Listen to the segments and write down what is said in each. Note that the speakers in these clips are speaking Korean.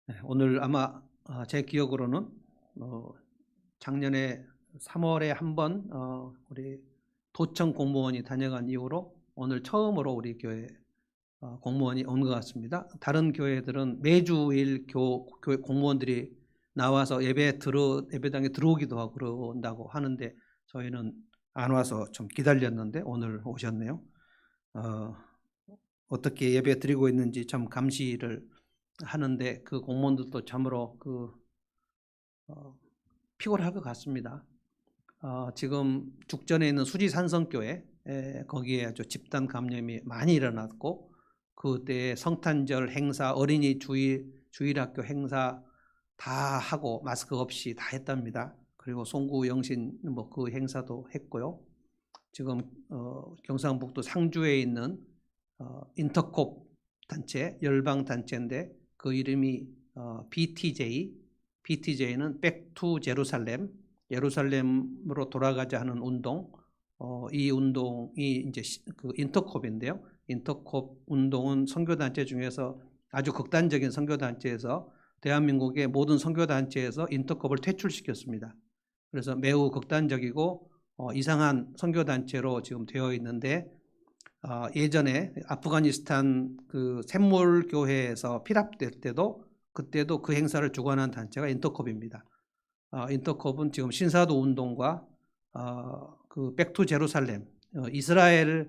네, 오늘 아마 제 기억으로는 작년에 3월에 한번 우리 도청 공무원이 다녀간 이후로 오늘 처음으로 우리 교회 공무원이 온 것 같습니다. 다른 교회들은 매주일 교회 공무원들이 나와서 예배당에 들어오기도 하고 그런다고 하는데 저희는 안 와서 좀 기다렸는데 오늘 오셨네요. 어떻게 예배 드리고 있는지 참 감시를 하는데 그 공무원들도 참으로 피곤할 것 같습니다. 지금 죽전에 있는 수지산성교회 거기에 아주 집단 감염이 많이 일어났고 그때 성탄절 행사, 어린이 주일학교 행사 다 하고 마스크 없이 다 했답니다. 그리고 송구 영신 그 행사도 했고요. 지금 경상북도 상주에 있는 인터콥 단체, 열방 단체인데 그 이름이 BTJ는 Back to Jerusalem, 예루살렘으로 돌아가자 하는 운동. 이 운동이 이제 그 인터콥인데요. 인터콥 운동은 선교단체 중에서 아주 극단적인 선교단체에서 대한민국의 모든 선교단체에서 인터콥을 퇴출시켰습니다. 그래서 매우 극단적이고 이상한 선교단체로 지금 되어 있는데 예전에 아프가니스탄 그 샘물 교회에서 피랍될 때도 그때도 그 행사를 주관한 단체가 인터콥입니다. 인터콥은 지금 신사도 운동과 그 백투 제루살렘 이스라엘로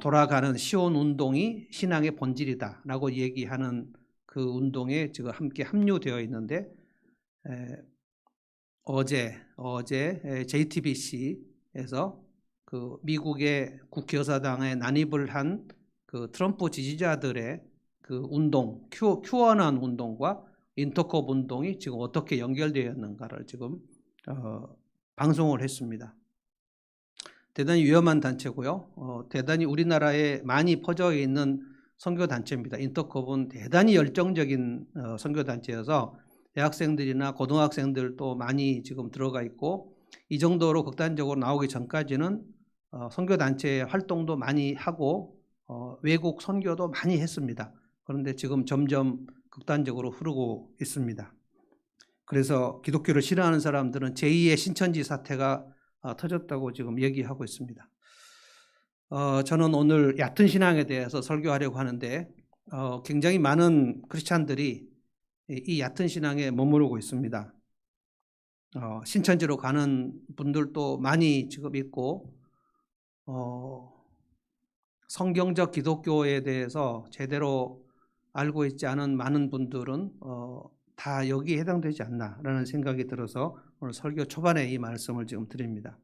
돌아가는 시온 운동이 신앙의 본질이다라고 얘기하는 그 운동에 지금 함께 합류되어 있는데 어제 JTBC에서 그 미국의 국회의사당에 난입을 한 그 트럼프 지지자들의 그 운동, 큐어난 운동과 인터콥 운동이 지금 어떻게 연결되어 있는가를 지금 방송을 했습니다. 대단히 위험한 단체고요. 대단히 우리나라에 많이 퍼져 있는 선교단체입니다. 인터콥은 대단히 열정적인 선교단체여서 대학생들이나 고등학생들도 많이 지금 들어가 있고 이 정도로 극단적으로 나오기 전까지는 선교단체 활동도 많이 하고 외국 선교도 많이 했습니다. 그런데 지금 점점 극단적으로 흐르고 있습니다. 그래서 기독교를 싫어하는 사람들은 제2의 신천지 사태가 터졌다고 지금 얘기하고 있습니다. 저는 오늘 얕은 신앙에 대해서 설교하려고 하는데 굉장히 많은 크리스찬들이 이 얕은 신앙에 머무르고 있습니다. 신천지로 가는 분들도 많이 지금 있고 성경적 기독교에 대해서 제대로 알고 있지 않은 많은 분들은 다 여기에 해당되지 않나라는 생각이 들어서 오늘 설교 초반에 이 말씀을 지금 드립니다.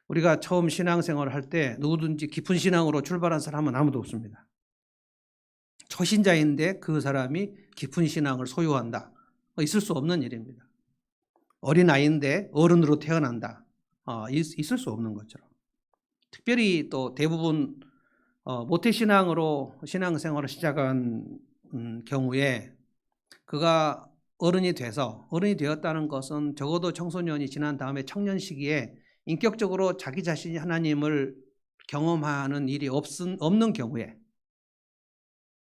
우리가 처음 신앙생활을 할 때 누구든지 깊은 신앙으로 출발한 사람은 아무도 없습니다. 초신자인데 그 사람이 깊은 신앙을 소유한다. 있을 수 없는 일입니다. 어린아이인데 어른으로 태어난다. 있을 수 없는 것처럼. 특별히 또 대부분 모태신앙으로 신앙생활을 시작한 경우에 그가 어른이 되었다는 것은 적어도 청소년이 지난 다음에 청년 시기에 인격적으로 자기 자신이 하나님을 경험하는 일이 없는 경우에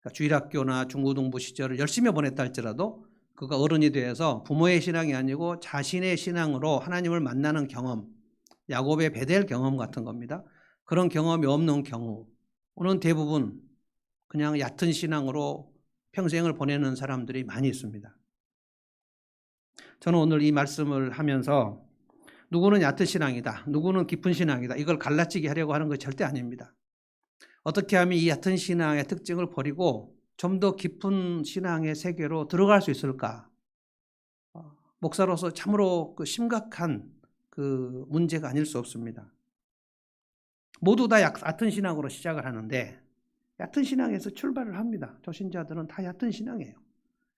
그러니까 주일학교나 중고등부 시절을 열심히 보냈다 할지라도 그가 어른이 되어서 부모의 신앙이 아니고 자신의 신앙으로 하나님을 만나는 경험, 야곱의 베델 경험 같은 겁니다. 그런 경험이 없는 경우는 대부분 그냥 얕은 신앙으로 평생을 보내는 사람들이 많이 있습니다. 저는 오늘 이 말씀을 하면서 누구는 얕은 신앙이다, 누구는 깊은 신앙이다 이걸 갈라치기 하려고 하는 것이 절대 아닙니다. 어떻게 하면 이 얕은 신앙의 특징을 버리고 좀 더 깊은 신앙의 세계로 들어갈 수 있을까? 목사로서 참으로 심각한 그 문제가 아닐 수 없습니다. 모두 다 얕은 신앙으로 시작을 하는데 얕은 신앙에서 출발을 합니다. 초신자들은 다 얕은 신앙이에요.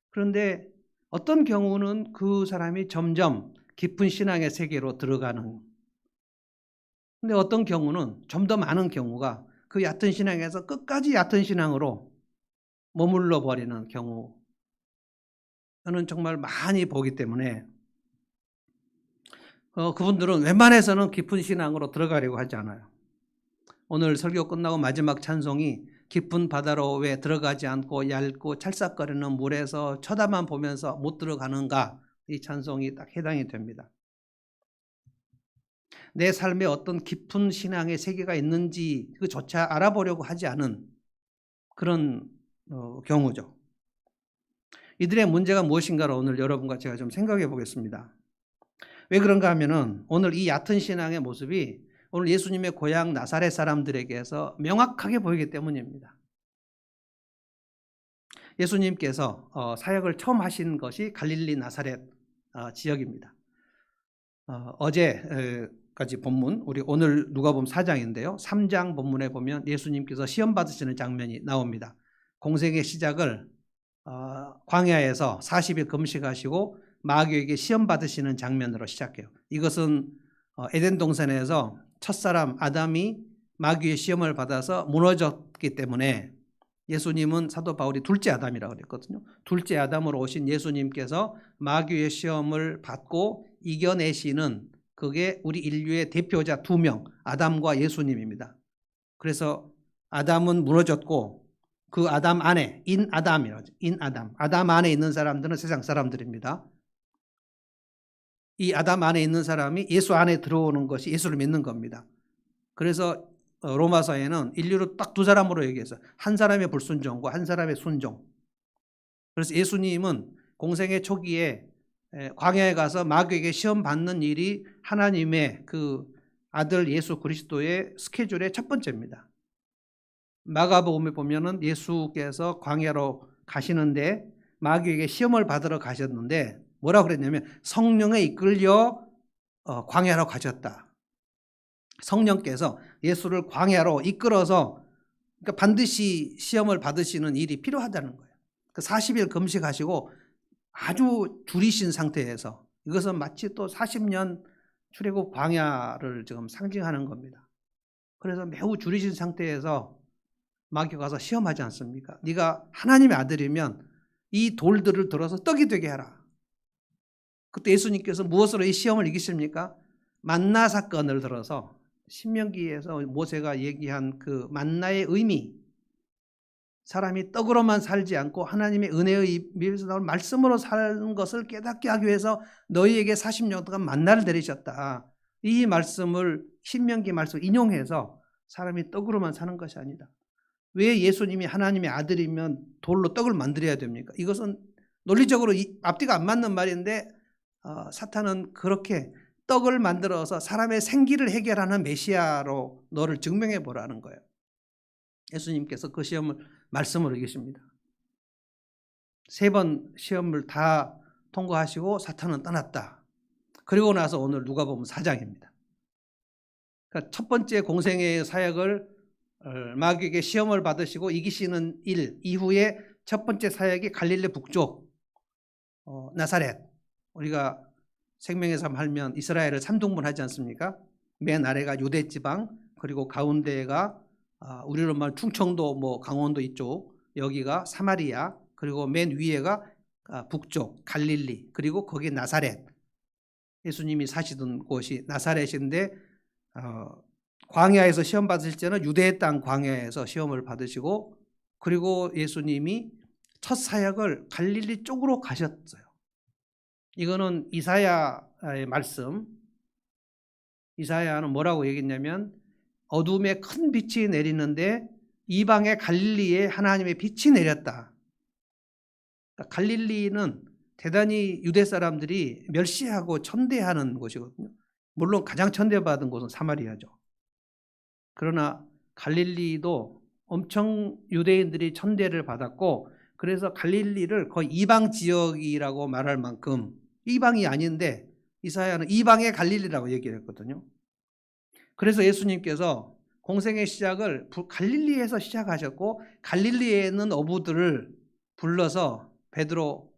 그런데 어떤 경우는 그 사람이 점점 깊은 신앙의 세계로 들어가는, 근데 어떤 경우는 좀 더 많은 경우가 그 얕은 신앙에서 끝까지 얕은 신앙으로 머물러 버리는 경우 저는 정말 많이 보기 때문에 그분들은 웬만해서는 깊은 신앙으로 들어가려고 하지 않아요. 오늘 설교 끝나고 마지막 찬송이 깊은 바다로 왜 들어가지 않고 얇고 찰싹거리는 물에서 쳐다만 보면서 못 들어가는가? 이 찬송이 딱 해당이 됩니다. 내 삶에 어떤 깊은 신앙의 세계가 있는지 그조차 알아보려고 하지 않은 그런 경우죠. 이들의 문제가 무엇인가를 오늘 여러분과 제가 좀 생각해 보겠습니다. 왜 그런가 하면은 오늘 이 얕은 신앙의 모습이 오늘 예수님의 고향 나사렛 사람들에게서 명확하게 보이기 때문입니다. 예수님께서 사역을 처음 하신 것이 갈릴리 나사렛 지역입니다. 어제까지 본문, 우리 오늘 누가복음 4장인데요. 3장 본문에 보면 예수님께서 시험 받으시는 장면이 나옵니다. 공생의 시작을 광야에서 40일 금식하시고 마귀에게 시험 받으시는 장면으로 시작해요. 이것은 에덴 동산에서 첫사람 아담이 마귀의 시험을 받아서 무너졌기 때문에 예수님은 사도 바울이 둘째 아담이라고 그랬거든요. 둘째 아담으로 오신 예수님께서 마귀의 시험을 받고 이겨내시는 그게 우리 인류의 대표자 2명, 아담과 예수님입니다. 그래서 아담은 무너졌고 그 아담 안에 인아담이라죠. 인아담. 아담 안에 있는 사람들은 세상 사람들입니다. 이 아담 안에 있는 사람이 예수 안에 들어오는 것이 예수를 믿는 겁니다. 그래서 로마서에는 인류를 딱 2사람으로 얘기해서 한 사람의 불순종과 한 사람의 순종. 그래서 예수님은 공생의 초기에 광야에 가서 마귀에게 시험 받는 일이 하나님의 그 아들 예수 그리스도의 스케줄의 첫 번째입니다. 마가복음에 보면은 예수께서 광야로 가시는데 마귀에게 시험을 받으러 가셨는데 뭐라고 그랬냐면 성령에 이끌려 광야로 가셨다. 성령께서 예수를 광야로 이끌어서 그러니까 반드시 시험을 받으시는 일이 필요하다는 거예요. 40일 금식하시고 아주 줄이신 상태에서 이것은 마치 또 40년 출애굽 광야를 지금 상징하는 겁니다. 그래서 매우 줄이신 상태에서 마귀가 가서 시험하지 않습니까? 네가 하나님의 아들이면 이 돌들을 들어서 떡이 되게 하라. 그때 예수님께서 무엇으로 이 시험을 이기십니까? 만나 사건을 들어서 신명기에서 모세가 얘기한 그 만나의 의미, 사람이 떡으로만 살지 않고 하나님의 은혜의 입에서 나올 말씀으로 사는 것을 깨닫게 하기 위해서 너희에게 40년 동안 만나를 내리셨다. 이 말씀을 신명기 말씀 인용해서 사람이 떡으로만 사는 것이 아니다. 왜 예수님이 하나님의 아들이면 돌로 떡을 만들어야 됩니까? 이것은 논리적으로 앞뒤가 안 맞는 말인데 사탄은 그렇게 떡을 만들어서 사람의 생기를 해결하는 메시아로 너를 증명해 보라는 거예요. 예수님께서 그 시험을 말씀으로 이기십니다. 3번 시험을 다 통과하시고 사탄은 떠났다. 그리고 나서 오늘 누가복음 4장입니다. 그러니까 첫 번째 공생의 사역을 마귀에게 시험을 받으시고 이기시는 일 이후에 첫 번째 사역이 갈릴리 북쪽 나사렛. 우리가 생명의 삶 하면 이스라엘을 3등분하지 않습니까? 맨 아래가 유대 지방, 그리고 가운데가 우리로 말하면 충청도, 강원도 이쪽, 여기가 사마리아, 그리고 맨 위에가 북쪽 갈릴리, 그리고 거기 나사렛. 예수님이 사시던 곳이 나사렛인데 광야에서 시험 받으실 때는 유대의 땅 광야에서 시험을 받으시고, 그리고 예수님이 첫 사역을 갈릴리 쪽으로 가셨어요. 이거는 이사야의 말씀. 이사야는 뭐라고 얘기했냐면 어둠에 큰 빛이 내리는데 이방의 갈릴리에 하나님의 빛이 내렸다. 그러니까 갈릴리는 대단히 유대 사람들이 멸시하고 천대하는 곳이거든요. 물론 가장 천대받은 곳은 사마리아죠. 그러나 갈릴리도 엄청 유대인들이 천대를 받았고, 그래서 갈릴리를 거의 이방 지역이라고 말할 만큼, 이방이 아닌데 이사야는 이방의 갈릴리라고 얘기를 했거든요. 그래서 예수님께서 공생의 시작을 갈릴리에서 시작하셨고, 갈릴리에 있는 어부들을 불러서 베드로,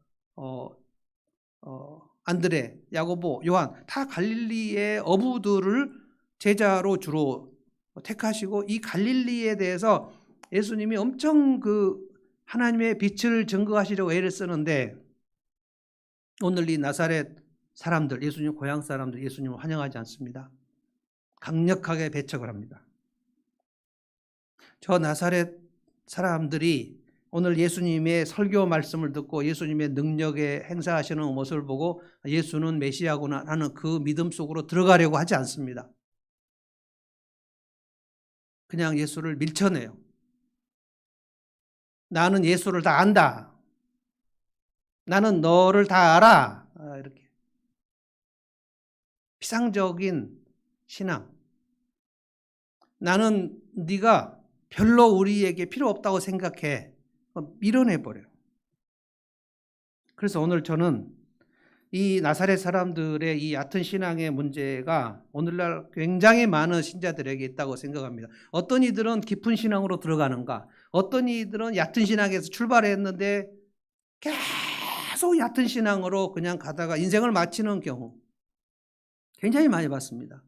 안드레, 야고보, 요한 다 갈릴리의 어부들을 제자로 주로 택하시고, 이 갈릴리에 대해서 예수님이 엄청 그 하나님의 빛을 증거하시려고 애를 쓰는데, 오늘 이 나사렛 사람들, 예수님 고향 사람들 예수님을 환영하지 않습니다. 강력하게 배척을 합니다. 저 나사렛 사람들이 오늘 예수님의 설교 말씀을 듣고 예수님의 능력에 행사하시는 모습을 보고 예수는 메시아구나 하는 그 믿음 속으로 들어가려고 하지 않습니다. 그냥 예수를 밀쳐내요. 나는 예수를 다 안다. 나는 너를 다 알아. 이렇게 피상적인 신앙. 나는 네가 별로 우리에게 필요 없다고 생각해. 밀어내버려요. 그래서 오늘 저는 이 나사렛 사람들의 이 얕은 신앙의 문제가 오늘날 굉장히 많은 신자들에게 있다고 생각합니다. 어떤 이들은 깊은 신앙으로 들어가는가, 어떤 이들은 얕은 신앙에서 출발했는데 계속 얕은 신앙으로 그냥 가다가 인생을 마치는 경우 굉장히 많이 봤습니다.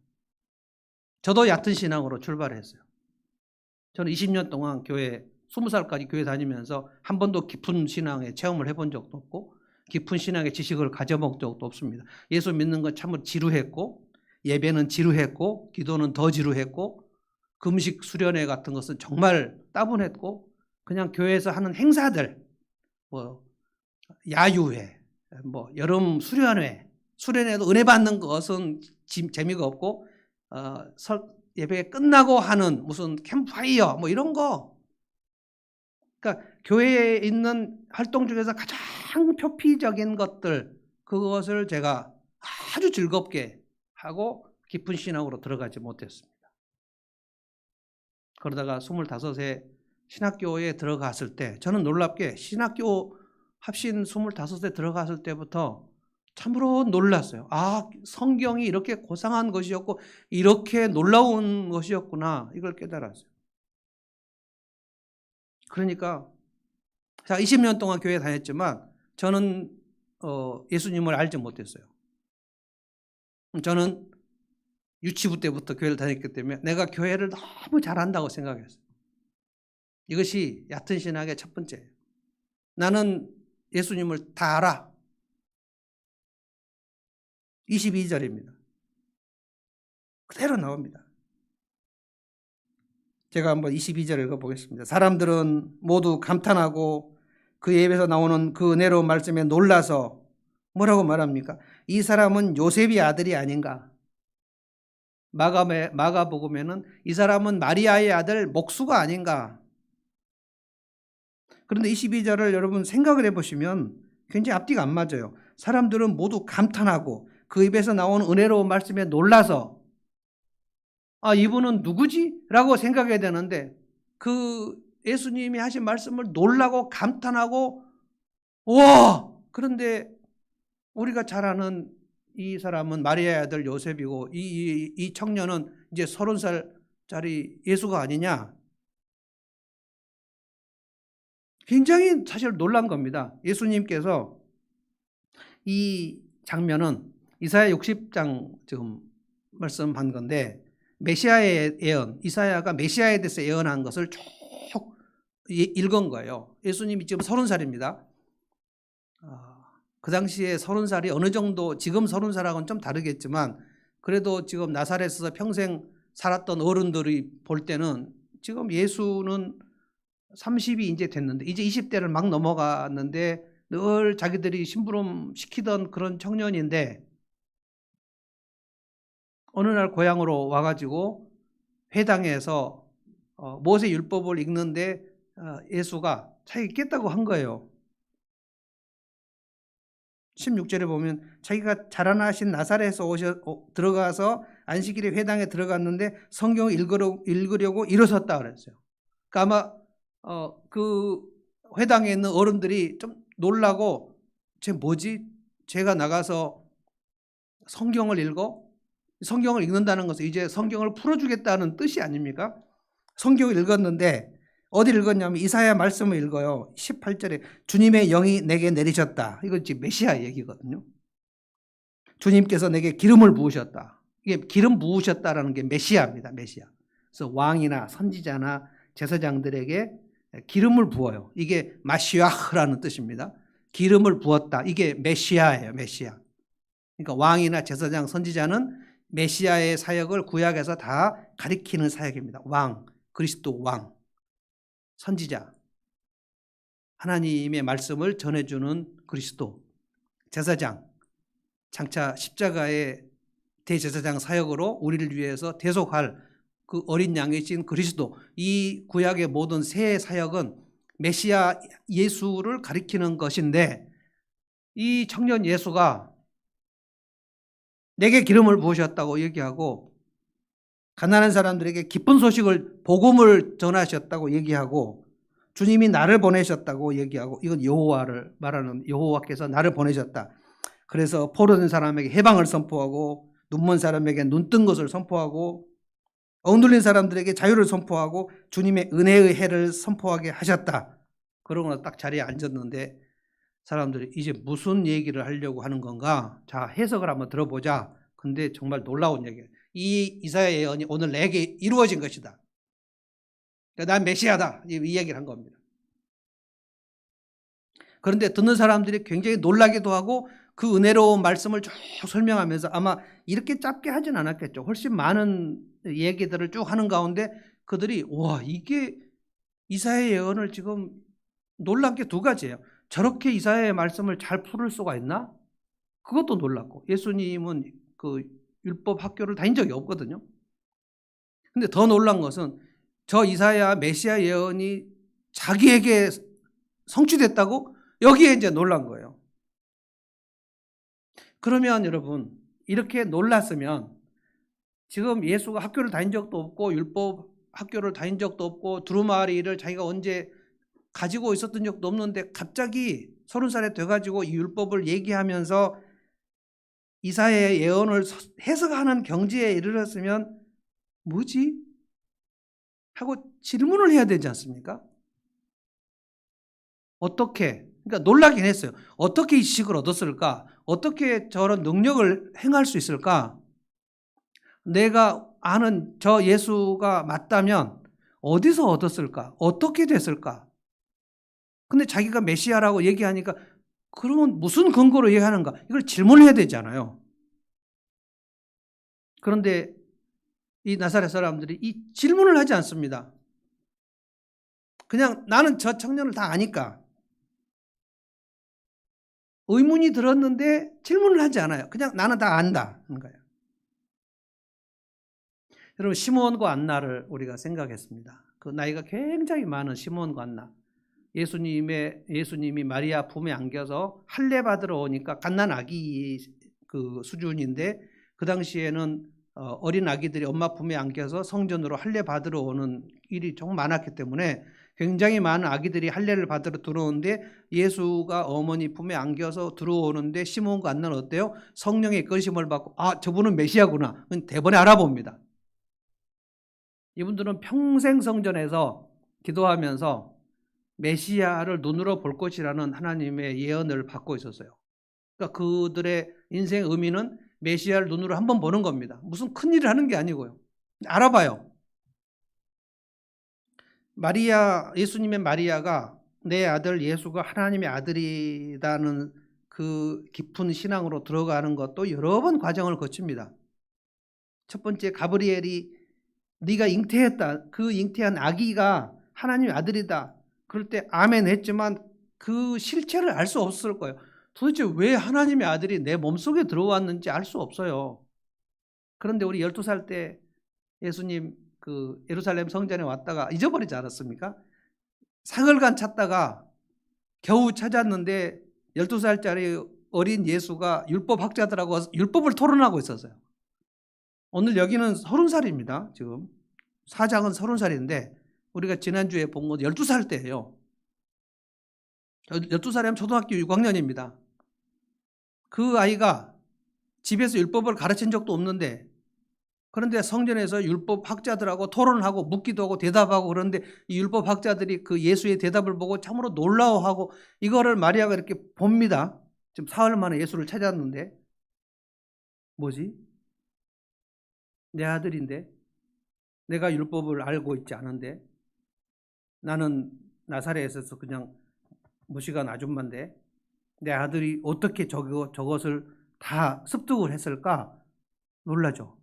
저도 얕은 신앙으로 출발했어요. 저는 20년 동안 교회 20살까지 교회 다니면서 한 번도 깊은 신앙의 체험을 해본 적도 없고 깊은 신앙의 지식을 가져본 적도 없습니다. 예수 믿는 건 참으로 지루했고 예배는 지루했고 기도는 더 지루했고 금식 수련회 같은 것은 정말 따분했고 그냥 교회에서 하는 행사들 뭐 야유회 여름 수련회도 은혜 받는 것은 재미가 없고 예배 끝나고 하는 무슨 캠프파이어 이런 거. 그러니까 교회에 있는 활동 중에서 가장 표피적인 것들 그것을 제가 아주 즐겁게 하고 깊은 신앙으로 들어가지 못했습니다. 그러다가 25세 신학교에 들어갔을 때 저는 놀랍게 신학교 합신 25세 들어갔을 때부터 참으로 놀랐어요. 성경이 이렇게 고상한 것이었고 이렇게 놀라운 것이었구나 이걸 깨달았어요. 그러니까 제가 20년 동안 교회 다녔지만 저는 예수님을 알지 못했어요. 저는 유치부 때부터 교회를 다녔기 때문에 내가 교회를 너무 잘한다고 생각했어요. 이것이 얕은 신학의 첫 번째예요. 나는 예수님을 다 알아. 22절입니다. 그대로 나옵니다. 제가 한번 22절 읽어보겠습니다. 사람들은 모두 감탄하고 그 입에서 나오는 그 은혜로운 말씀에 놀라서 뭐라고 말합니까? 이 사람은 요셉의 아들이 아닌가? 마가복음에는 이 사람은 마리아의 아들 목수가 아닌가? 그런데 22절을 여러분 생각을 해보시면 굉장히 앞뒤가 안 맞아요. 사람들은 모두 감탄하고 그 입에서 나오는 은혜로운 말씀에 놀라서 이분은 누구지? 라고 생각해야 되는데 그 예수님이 하신 말씀을 놀라고 감탄하고 와! 그런데 우리가 잘 아는 이 사람은 마리아의 아들 요셉이고 이 청년은 이제 30살짜리 예수가 아니냐? 굉장히 사실 놀란 겁니다. 예수님께서 이 장면은 이사야 60장 지금 말씀한 건데 메시아의 예언, 이사야가 메시아에 대해서 예언한 것을 쭉 읽은 거예요. 예수님이 지금 30살입니다. 그 당시에 30살이 어느 정도 지금 30살하고는 좀 다르겠지만 그래도 지금 나사렛에서 평생 살았던 어른들이 볼 때는 지금 예수는 30이 이제 됐는데 이제 20대를 막 넘어갔는데 늘 자기들이 심부름 시키던 그런 청년인데 어느 날 고향으로 와가지고 회당에서 모세 율법을 읽는데 예수가 자기가 깼다고 한 거예요. 16절에 보면 자기가 자라나신 나사렛에서 들어가서 안식일에 회당에 들어갔는데 성경을 읽으려고 일어섰다 그랬어요. 그러니까 아마 그 회당에 있는 어른들이 좀 놀라고 쟤 뭐지? 제가 나가서 성경을 읽는다는 것은 이제 성경을 풀어주겠다는 뜻이 아닙니까? 성경을 읽었는데 어디 읽었냐면 이사야 말씀을 읽어요. 18절에 주님의 영이 내게 내리셨다. 이건 지금 메시아 얘기거든요. 주님께서 내게 기름을 부으셨다. 이게 기름 부으셨다라는 게 메시아입니다. 메시아. 그래서 왕이나 선지자나 제사장들에게 기름을 부어요. 이게 마시아흐라는 뜻입니다. 기름을 부었다. 이게 메시아예요. 메시아. 그러니까 왕이나 제사장, 선지자는 메시아의 사역을 구약에서 다 가리키는 사역입니다. 왕, 그리스도 왕. 선지자, 하나님의 말씀을 전해주는 그리스도, 제사장, 장차 십자가의 대제사장 사역으로 우리를 위해서 대속할 그 어린 양이신 그리스도, 이 구약의 모든 새 사역은 메시아 예수를 가리키는 것인데, 이 청년 예수가 내게 기름을 부으셨다고 얘기하고, 가난한 사람들에게 기쁜 소식을, 복음을 전하셨다고 얘기하고, 주님이 나를 보내셨다고 얘기하고, 이건 여호와를 말하는, 여호와께서 나를 보내셨다. 그래서 포로된 사람에게 해방을 선포하고, 눈먼 사람에게 눈 뜬 것을 선포하고, 억눌린 사람들에게 자유를 선포하고, 주님의 은혜의 해를 선포하게 하셨다. 그러고 나서 딱 자리에 앉았는데 사람들이 이제 무슨 얘기를 하려고 하는 건가? 자, 해석을 한번 들어보자. 근데 정말 놀라운 얘기예요. 이 이사야 예언이 오늘 내게 이루어진 것이다. 난 메시아다. 이 얘기를 한 겁니다. 그런데 듣는 사람들이 굉장히 놀라기도 하고, 그 은혜로운 말씀을 쭉 설명하면서 아마 이렇게 짧게 하진 않았겠죠. 훨씬 많은 얘기들을 쭉 하는 가운데 그들이, 와, 이게 이사야 예언을 지금 놀란 게 두 가지예요. 저렇게 이사야의 말씀을 잘 풀을 수가 있나? 그것도 놀랐고, 예수님은 그 율법 학교를 다닌 적이 없거든요. 근데 더 놀란 것은 저 이사야 메시아 예언이 자기에게 성취됐다고? 여기에 이제 놀란 거예요. 그러면 여러분, 이렇게 놀랐으면 지금 예수가 학교를 다닌 적도 없고, 율법 학교를 다닌 적도 없고, 두루마리를 자기가 언제 가지고 있었던 적도 없는데 갑자기 30살에 돼가지고 이 율법을 얘기하면서 이사야의 예언을 해석하는 경지에 이르렀으면 뭐지? 하고 질문을 해야 되지 않습니까? 어떻게? 그러니까 놀라긴 했어요. 어떻게 이 지식을 얻었을까? 어떻게 저런 능력을 행할 수 있을까? 내가 아는 저 예수가 맞다면 어디서 얻었을까? 어떻게 됐을까? 근데 자기가 메시아라고 얘기하니까 그러면 무슨 근거로 얘기하는가? 이걸 질문해야 되잖아요. 그런데 이 나사렛 사람들이 이 질문을 하지 않습니다. 그냥 나는 저 청년을 다 아니까. 의문이 들었는데 질문을 하지 않아요. 그냥 나는 다 안다 하는 거예요. 여러분, 시므온과 안나를 우리가 생각했습니다. 그 나이가 굉장히 많은 시므온과 안나. 예수님이 마리아 품에 안겨서 할례 받으러 오니까 갓난 아기 그 수준인데, 그 당시에는 어린 아기들이 엄마 품에 안겨서 성전으로 할례 받으러 오는 일이 정말 많았기 때문에 굉장히 많은 아기들이 할례를 받으러 들어오는데, 예수가 어머니 품에 안겨서 들어오는데 시몬과 안나는 어때요? 성령의 이끌심을 받고, 아, 저분은 메시아구나. 대번에 알아봅니다. 이분들은 평생 성전에서 기도하면서 메시아를 눈으로 볼 것이라는 하나님의 예언을 받고 있었어요. 그러니까 그들의 인생의 의미는 메시아를 눈으로 한번 보는 겁니다. 무슨 큰일을 하는 게 아니고요. 알아봐요. 예수님의 마리아가 내 아들 예수가 하나님의 아들이라는 그 깊은 신앙으로 들어가는 것도 여러 번 과정을 거칩니다. 첫 번째, 가브리엘이 네가 잉태했다. 그 잉태한 아기가 하나님의 아들이다. 그럴 때 아멘 했지만 그 실체를 알 수 없을 거예요. 도대체 왜 하나님의 아들이 내 몸속에 들어왔는지 알 수 없어요. 그런데 우리 12살 때 예수님 그 예루살렘 성전에 왔다가 잊어버리지 않았습니까? 사흘간 찾다가 겨우 찾았는데 12살짜리 어린 예수가 율법 학자들하고 율법을 토론하고 있었어요. 오늘 여기는 30살입니다. 지금 사장은 30살인데 우리가 지난주에 본 건 12살 때예요. 12살이면 초등학교 6학년입니다. 그 아이가 집에서 율법을 가르친 적도 없는데, 그런데 성전에서 율법 학자들하고 토론하고 묻기도 하고 대답하고, 그런데 이 율법 학자들이 그 예수의 대답을 보고 참으로 놀라워하고, 이거를 마리아가 이렇게 봅니다. 지금 사흘 만에 예수를 찾았는데, 뭐지? 내 아들인데 내가 율법을 알고 있지 않은데, 나는 나사렛에서 그냥 무식한 아줌마인데 내 아들이 어떻게 저것을 다 습득을 했을까? 놀라죠.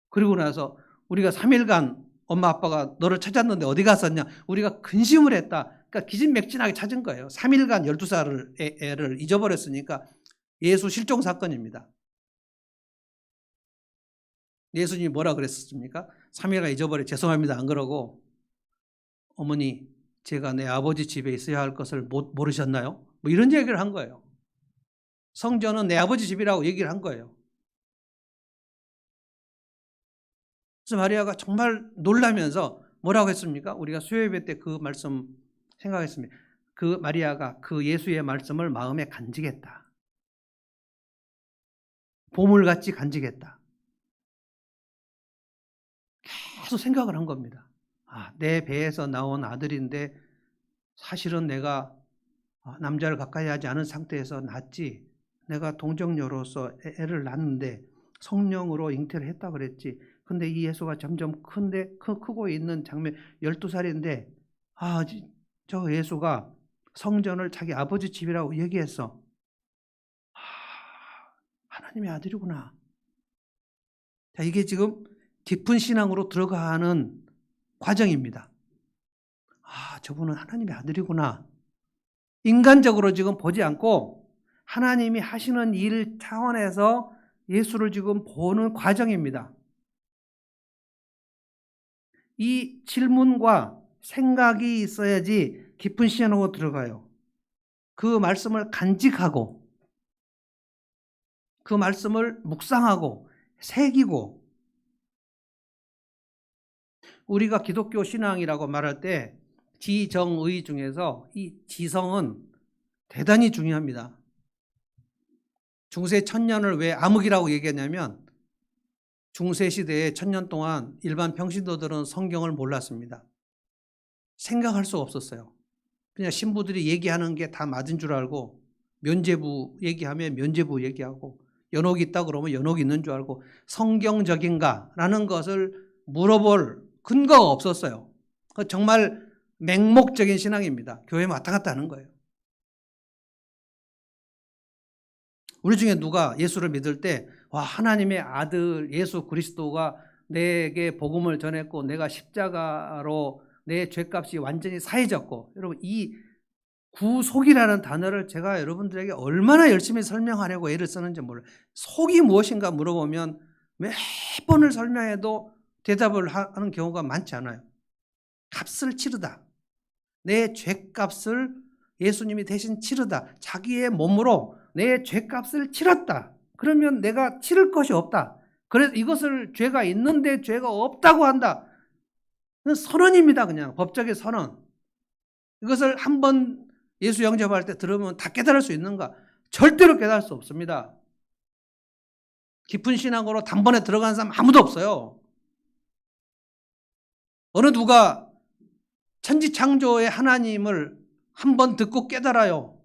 그리고 나서 우리가 3일간 엄마 아빠가 너를 찾았는데 어디 갔었냐? 우리가 근심을 했다. 그러니까 기진맥진하게 찾은 거예요. 3일간 12살 애를 잊어버렸으니까 예수 실종 사건입니다. 예수님이 뭐라 그랬습니까? 3일간 잊어버려 죄송합니다. 안 그러고 어머니 제가 내 아버지 집에 있어야 할 것을 모르셨나요? 뭐 이런 얘기를 한 거예요. 성전은 내 아버지 집이라고 얘기를 한 거예요. 그래서 마리아가 정말 놀라면서 뭐라고 했습니까? 우리가 수요예배 때 그 말씀 생각했습니다. 그 마리아가 그 예수의 말씀을 마음에 간직했다. 보물같이 간직했다. 계속 생각을 한 겁니다. 내 배에서 나온 아들인데 사실은 내가 남자를 가까이 하지 않은 상태에서 낳았지. 내가 동정녀로서 애를 낳는데 성령으로 잉태를 했다 그랬지. 근데 이 예수가 점점 크고 있는 장면 12살인데 저 예수가 성전을 자기 아버지 집이라고 얘기했어. 하나님의 아들이구나. 자, 이게 지금 깊은 신앙으로 들어가는 과정입니다. 저분은 하나님의 아들이구나. 인간적으로 지금 보지 않고 하나님이 하시는 일 차원에서 예수를 지금 보는 과정입니다. 이 질문과 생각이 있어야지 깊은 신앙으로 들어가요. 그 말씀을 간직하고 그 말씀을 묵상하고 새기고 우리가 기독교 신앙이라고 말할 때 지정의 중에서 이 지성은 대단히 중요합니다. 중세 천년을 왜 암흑이라고 얘기했냐면 중세 시대에 1000년 동안 일반 평신도들은 성경을 몰랐습니다. 생각할 수가 없었어요. 그냥 신부들이 얘기하는 게 다 맞은 줄 알고 면죄부 얘기하면 면죄부 얘기하고 연옥이 있다 그러면 연옥이 있는 줄 알고 성경적인가라는 것을 물어볼 근거가 없었어요. 정말 맹목적인 신앙입니다. 교회 왔다 갔다 하는 거예요. 우리 중에 누가 예수를 믿을 때 하나님의 아들 예수 그리스도가 내게 복음을 전했고 내가 십자가로 내 죄값이 완전히 사해졌고 여러분 이 구속이라는 단어를 제가 여러분들에게 얼마나 열심히 설명하려고 애를 쓰는지 몰라요. 속이 무엇인가 물어보면 몇 번을 설명해도 대답을 하는 경우가 많지 않아요. 값을 치르다. 내 죄값을 예수님이 대신 치르다. 자기의 몸으로 내 죄값을 치렀다. 그러면 내가 치를 것이 없다. 그래서 이것을 죄가 있는데 죄가 없다고 한다. 선언입니다. 그냥 법적인 선언. 이것을 한번 예수 영접할 때 들으면 다 깨달을 수 있는가? 절대로 깨달을 수 없습니다. 깊은 신앙으로 단번에 들어가는 사람 아무도 없어요. 어느 누가 천지창조의 하나님을 한번 듣고 깨달아요.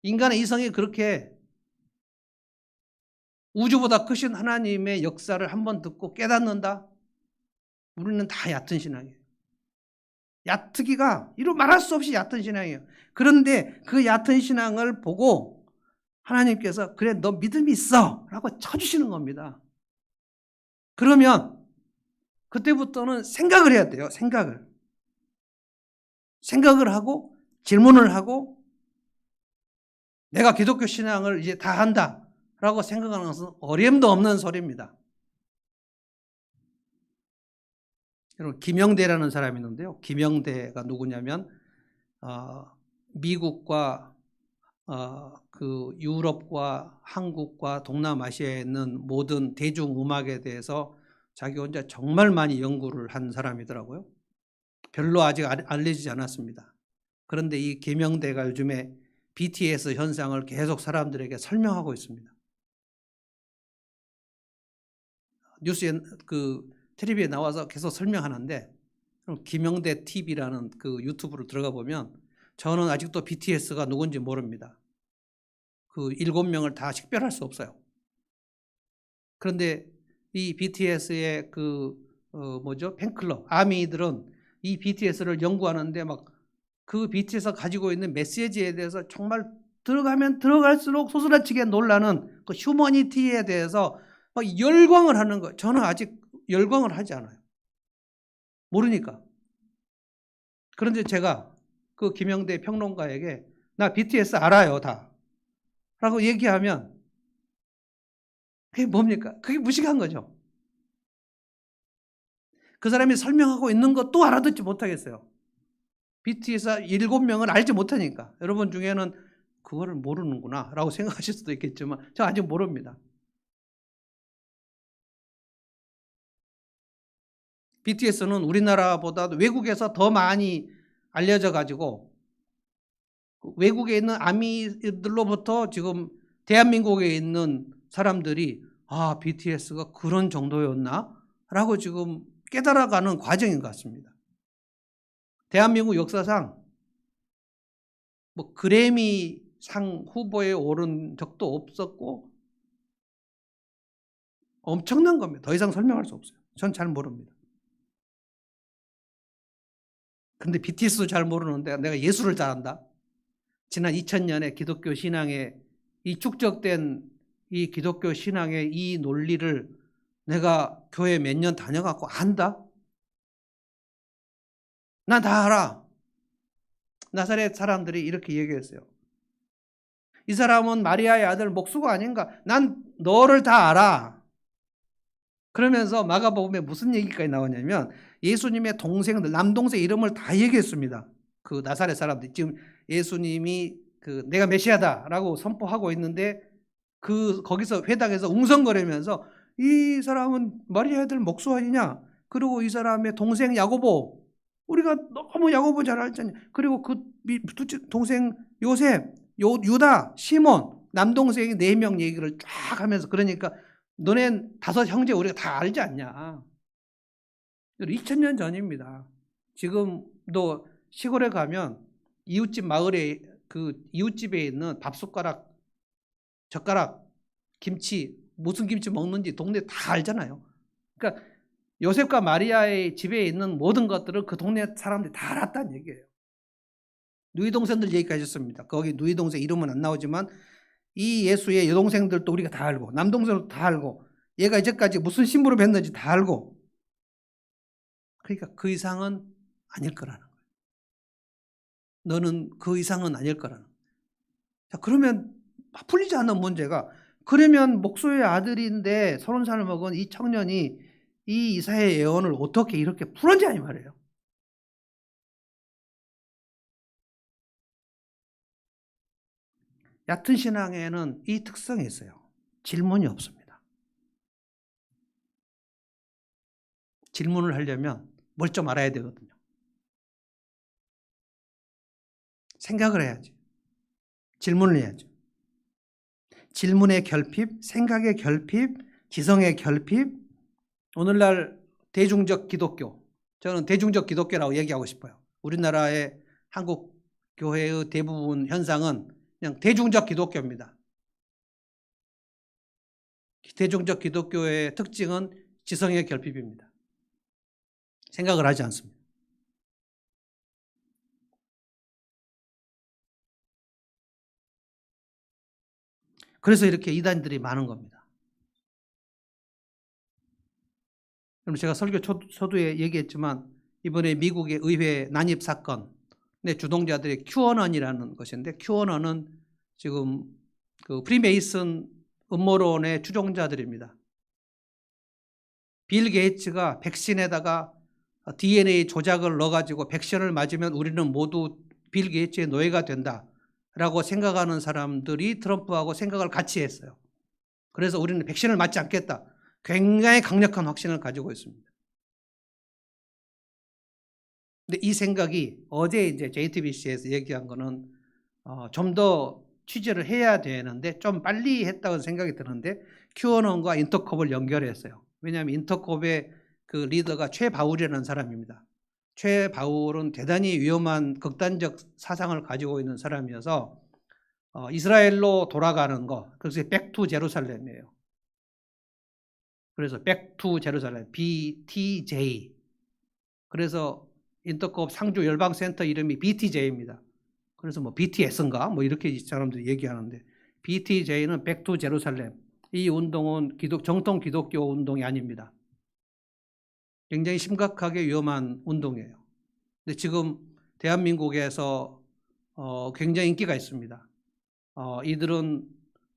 인간의 이성이 그렇게 우주보다 크신 하나님의 역사를 한번 듣고 깨닫는다? 우리는 다 얕은 신앙이에요. 얕기가 이루 말할 수 없이 얕은 신앙이에요. 그런데 그 얕은 신앙을 보고 하나님께서 그래 너 믿음이 있어 라고 쳐주시는 겁니다. 그러면 그때부터는 생각을 해야 돼요. 생각을 하고 질문을 하고 내가 기독교 신앙을 이제 다 한다 라고 생각하는 것은 어림도 없는 소리입니다. 여러분 김영대라는 사람이 있는데요. 김영대가 누구냐면 미국과 그 유럽과 한국과 동남아시아에 있는 모든 대중음악에 대해서 자기 혼자 정말 많이 연구를 한 사람이더라고요. 별로 아직 알려지지 않았습니다. 그런데 이 김영대가 요즘에 BTS 현상을 계속 사람들에게 설명하고 있습니다. 뉴스에 텔레비에 나와서 계속 설명하는데 김영대 TV라는 그 유튜브로 들어가 보면 저는 아직도 BTS가 누군지 모릅니다. 그 7명을 다 식별할 수 없어요. 그런데 이 BTS의 팬클럽 아미들은 이 BTS를 연구하는데 막 그 BTS가 가지고 있는 메시지에 대해서 정말 들어가면 들어갈수록 소스라치게 놀라는 그 휴머니티에 대해서 막 열광을 하는 거. 저는 아직 열광을 하지 않아요. 모르니까. 그런데 제가 그 김영대 평론가에게 나 BTS 알아요 다 라고 얘기하면 그게 뭡니까? 그게 무식한 거죠. 그 사람이 설명하고 있는 것도 알아듣지 못하겠어요. BTS 7명을 알지 못하니까. 여러분 중에는 그거를 모르는구나 라고 생각하실 수도 있겠지만 저 아직 모릅니다. BTS는 우리나라보다 외국에서 더 많이 알려져 가지고 외국에 있는 아미들로부터 지금 대한민국에 있는 사람들이 아, BTS가 그런 정도였나? 라고 지금 깨달아가는 과정인 것 같습니다. 대한민국 역사상 뭐 그래미 상 후보에 오른 적도 없었고 엄청난 겁니다. 더 이상 설명할 수 없어요. 전 잘 모릅니다. 근데 BTS도 잘 모르는데 내가 예수를 잘한다? 지난 2000년에 기독교 신앙의 이 축적된 이 기독교 신앙의 이 논리를 내가 교회 몇 년 다녀갖고 안다? 난 다 알아. 나사렛 사람들이 이렇게 얘기했어요. 이 사람은 마리아의 아들 목수가 아닌가? 난 너를 다 알아. 그러면서 마가복음에 무슨 얘기까지 나오냐면 예수님의 동생들, 남동생 이름을 다 얘기했습니다. 그 나사렛 사람들이 지금 예수님이 그 내가 메시아다라고 선포하고 있는데 거기서 회당에서 웅성거리면서 이 사람은 마리아의 아들 목수 아니냐? 그리고 이 사람의 동생 야고보 우리가 너무 야고보 잘 알잖아요. 그리고 그 동생 요셉, 유다, 시몬 남동생이 4명 얘기를 쫙 하면서 그러니까 너넨 5 형제 우리가 다 알지 않냐. 2000년 전입니다. 지금도 시골에 가면 이웃집 마을에 그 이웃집에 있는 밥숟가락, 젓가락, 김치, 무슨 김치 먹는지 동네 다 알잖아요. 그러니까 요셉과 마리아의 집에 있는 모든 것들을 그 동네 사람들이 다 알았다는 얘기예요. 누이 동생들 얘기까지 했습니다. 거기 누이 동생 이름은 안 나오지만 이 예수의 여동생들도 우리가 다 알고 남동생도 다 알고 얘가 이제까지 무슨 신부를 뵀는지 다 알고 그러니까 그 이상은 아닐 거라는 거예요. 너는 그 이상은 아닐 거라는 거예요. 자, 그러면 풀리지 않는 문제가 그러면 목수의 아들인데 30살을 먹은 이 청년이 이 이사야의 예언을 어떻게 이렇게 풀었냐 이 말이에요. 얕은 신앙에는 이 특성이 있어요. 질문이 없습니다. 질문을 하려면 뭘 좀 알아야 되거든요. 생각을 해야지. 질문을 해야죠. 질문의 결핍, 생각의 결핍, 지성의 결핍, 오늘날 대중적 기독교, 저는 대중적 기독교라고 얘기하고 싶어요. 우리나라의 한국 교회의 대부분 현상은 그냥 대중적 기독교입니다. 대중적 기독교의 특징은 지성의 결핍입니다. 생각을 하지 않습니다. 그래서 이렇게 이단들이 많은 겁니다. 그럼 제가 설교 초두에 얘기했지만 이번에 미국의 의회 난입 사건의 주동자들이 QAnon이라는 것인데 QAnon은 지금 그 프리메이슨 음모론의 추종자들입니다. 빌 게이츠가 백신에다가 DNA 조작을 넣어가지고 백신을 맞으면 우리는 모두 빌 게이츠의 노예가 된다라고 생각하는 사람들이 트럼프하고 생각을 같이 했어요. 그래서 우리는 백신을 맞지 않겠다. 굉장히 강력한 확신을 가지고 있습니다. 근데 이 생각이 어제 이제 JTBC에서 얘기한 거는 좀 더 취재를 해야 되는데 좀 빨리 했다고 생각이 드는데 QAnon과 인터콥을 연결했어요. 왜냐하면 인터콥의 그 리더가 최바울이라는 사람입니다. 최바울은 대단히 위험한 극단적 사상을 가지고 있는 사람이어서 이스라엘로 돌아가는 거, 그래서 백투 제루살렘이에요. 그래서 백투 제루살렘, BTJ. 그래서 인터콥 상주 열방센터 이름이 BTJ입니다. 그래서 뭐 BTS인가 뭐 이렇게 사람들이 얘기하는데 BTJ는 백투 제루살렘. 이 운동은 정통 기독교 운동이 아닙니다. 굉장히 심각하게 위험한 운동이에요. 근데 지금 대한민국에서 굉장히 인기가 있습니다. 이들은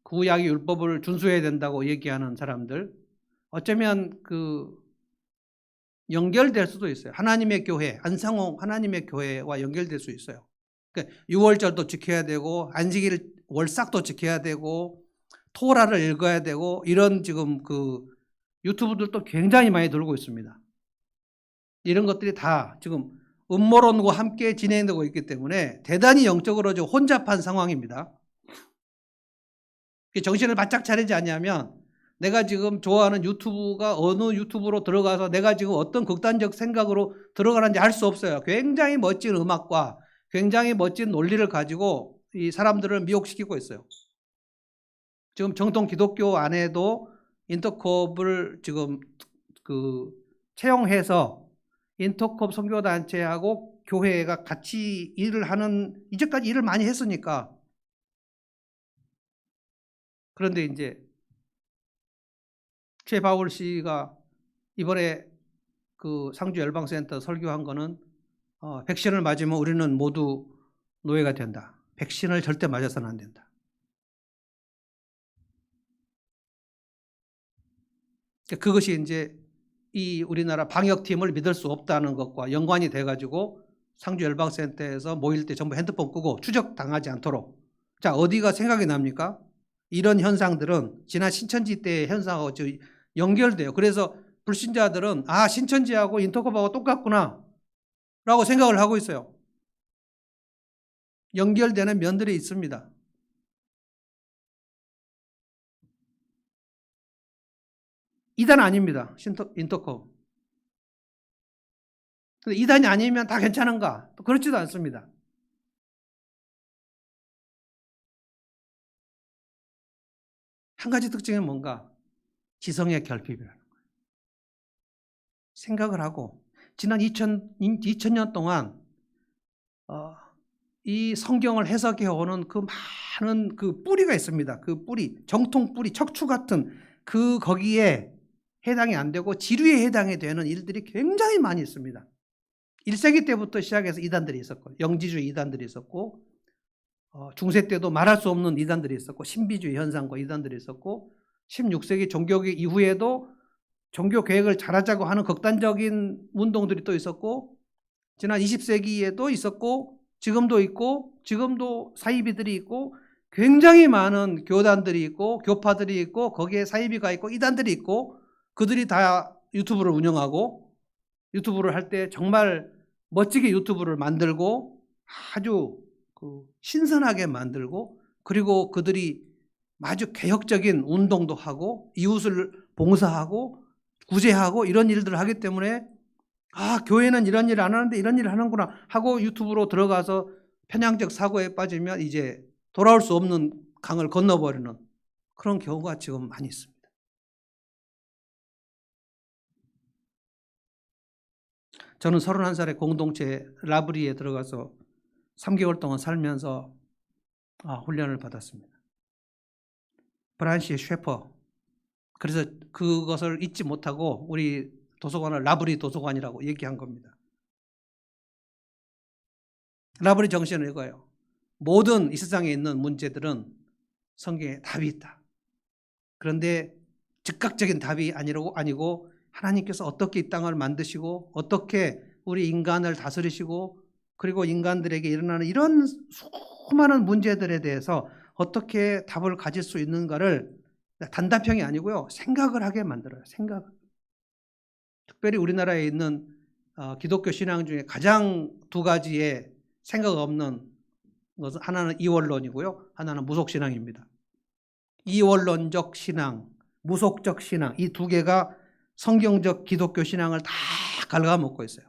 구약의 율법을 준수해야 된다고 얘기하는 사람들, 어쩌면 연결될 수도 있어요. 하나님의 교회, 안상홍 하나님의 교회와 연결될 수 있어요. 그러니까 유월절도 지켜야 되고 안식일 월삭도 지켜야 되고 토라를 읽어야 되고 이런 지금 유튜브들도 굉장히 많이 돌고 있습니다. 이런 것들이 다 지금 음모론과 함께 진행되고 있기 때문에 대단히 영적으로 좀 혼잡한 상황입니다. 정신을 바짝 차리지 않냐면 내가 지금 좋아하는 유튜브가 어느 유튜브로 들어가서 내가 지금 어떤 극단적 생각으로 들어가는지 알 수 없어요. 굉장히 멋진 음악과 굉장히 멋진 논리를 가지고 이 사람들을 미혹시키고 있어요. 지금 정통 기독교 안에도 인터콥을 지금 채용해서 인터콥 선교단체하고 교회가 같이 일을 하는, 이제까지 일을 많이 했으니까. 그런데 이제 최바울 씨가 이번에 상주 열방센터 설교한 거는 백신을 맞으면 우리는 모두 노예가 된다. 백신을 절대 맞아서는 안 된다. 그것이 이제 이 우리나라 방역팀을 믿을 수 없다는 것과 연관이 돼가지고 상주 열방센터에서 모일 때 전부 핸드폰 끄고 추적당하지 않도록. 자, 어디가 생각이 납니까? 이런 현상들은 지난 신천지 때의 현상하고 연결돼요. 그래서 불신자들은 신천지하고 인터컵하고 똑같구나 라고 생각을 하고 있어요. 연결되는 면들이 있습니다. 이단 아닙니다. 인터컵. 근데 이단이 아니면 다 괜찮은가? 그렇지도 않습니다. 한 가지 특징은 뭔가? 지성의 결핍이라는 거예요. 생각을 하고 지난 2000년 동안 이 성경을 해석해 오는 많은 뿌리가 있습니다. 뿌리, 정통 뿌리, 척추 같은 거기에 해당이 안 되고 지류에 해당이 되는 일들이 굉장히 많이 있습니다. 1세기 때부터 시작해서 이단들이 있었고, 영지주의 이단들이 있었고, 중세 때도 말할 수 없는 이단들이 있었고, 신비주의 현상과 이단들이 있었고, 16세기 종교개혁 이후에도 종교 개혁을 잘하자고 하는 극단적인 운동들이 또 있었고, 지난 20세기에도 있었고, 지금도 있고, 지금도 사이비들이 있고, 굉장히 많은 교단들이 있고, 교파들이 있고, 거기에 사이비가 있고, 이단들이 있고, 그들이 다 유튜브를 운영하고, 유튜브를 할 때 정말 멋지게 유튜브를 만들고, 아주 신선하게 만들고, 그리고 그들이 아주 개혁적인 운동도 하고, 이웃을 봉사하고, 구제하고, 이런 일들을 하기 때문에 교회는 이런 일 안 하는데 이런 일을 하는구나 하고 유튜브로 들어가서 편향적 사고에 빠지면 이제 돌아올 수 없는 강을 건너버리는 그런 경우가 지금 많이 있습니다. 저는 31살에 공동체 라브리에 들어가서 3개월 동안 살면서 훈련을 받았습니다. 브란시 셰퍼. 그래서 그것을 잊지 못하고 우리 도서관을 라브리 도서관이라고 얘기한 겁니다. 라브리 정신은 이거예요. 모든 이 세상에 있는 문제들은 성경에 답이 있다. 그런데 즉각적인 답이 아니고 하나님께서 어떻게 이 땅을 만드시고 어떻게 우리 인간을 다스리시고 그리고 인간들에게 일어나는 이런 수많은 문제들에 대해서 어떻게 답을 가질 수 있는가를 단답형이 아니고요. 생각을 하게 만들어요. 생각. 특별히 우리나라에 있는 기독교 신앙 중에 가장 두 가지의 생각 없는 것은 하나는 이원론이고요. 하나는 무속신앙입니다. 이원론적 신앙, 무속적 신앙 이 두 개가 성경적 기독교 신앙을 다 갉아먹고 있어요.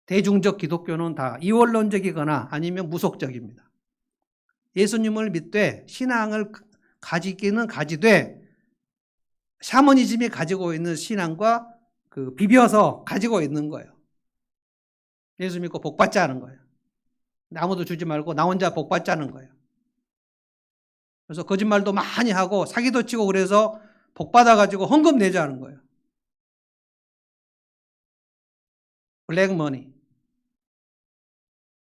대중적 기독교는 다 이원론적이거나 아니면 무속적입니다. 예수님을 믿되 신앙을 가지기는 가지되 샤머니즘이 가지고 있는 신앙과 비벼서 가지고 있는 거예요. 예수 믿고 복 받자는 거예요. 아무도 주지 말고 나 혼자 복 받자는 거예요. 그래서 거짓말도 많이 하고 사기도 치고 그래서 복 받아가지고 헌금 내자는 거예요. 블랙머니.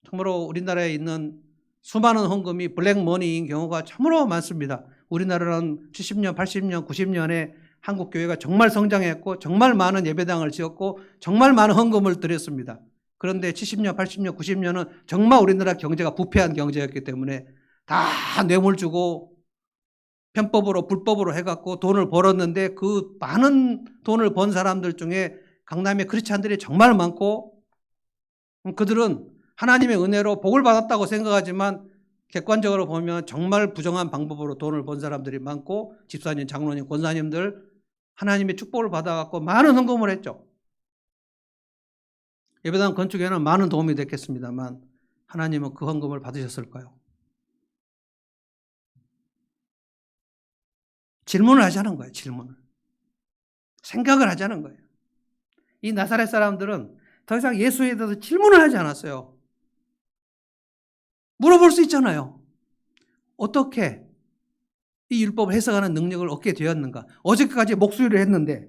참으로 우리나라에 있는 수많은 헌금이 블랙머니인 경우가 참으로 많습니다. 우리나라는 70년, 80년, 90년에 한국 교회가 정말 성장했고 정말 많은 예배당을 지었고 정말 많은 헌금을 드렸습니다. 그런데 70년, 80년, 90년은 정말 우리나라 경제가 부패한 경제였기 때문에 다 뇌물 주고 편법으로 불법으로 해갖고 돈을 벌었는데 그 많은 돈을 번 사람들 중에 강남에 크리스찬들이 정말 많고 그들은 하나님의 은혜로 복을 받았다고 생각하지만 객관적으로 보면 정말 부정한 방법으로 돈을 번 사람들이 많고 집사님, 장로님, 권사님들 하나님의 축복을 받아갖고 많은 헌금을 했죠. 예배당 건축에는 많은 도움이 됐겠습니다만 하나님은 그 헌금을 받으셨을까요? 질문을 하자는 거예요. 질문을. 생각을 하자는 거예요. 이 나사렛 사람들은 더 이상 예수에 대해서 질문을 하지 않았어요. 물어볼 수 있잖아요. 어떻게 이 율법을 해석하는 능력을 얻게 되었는가? 어저께까지 목소리를 했는데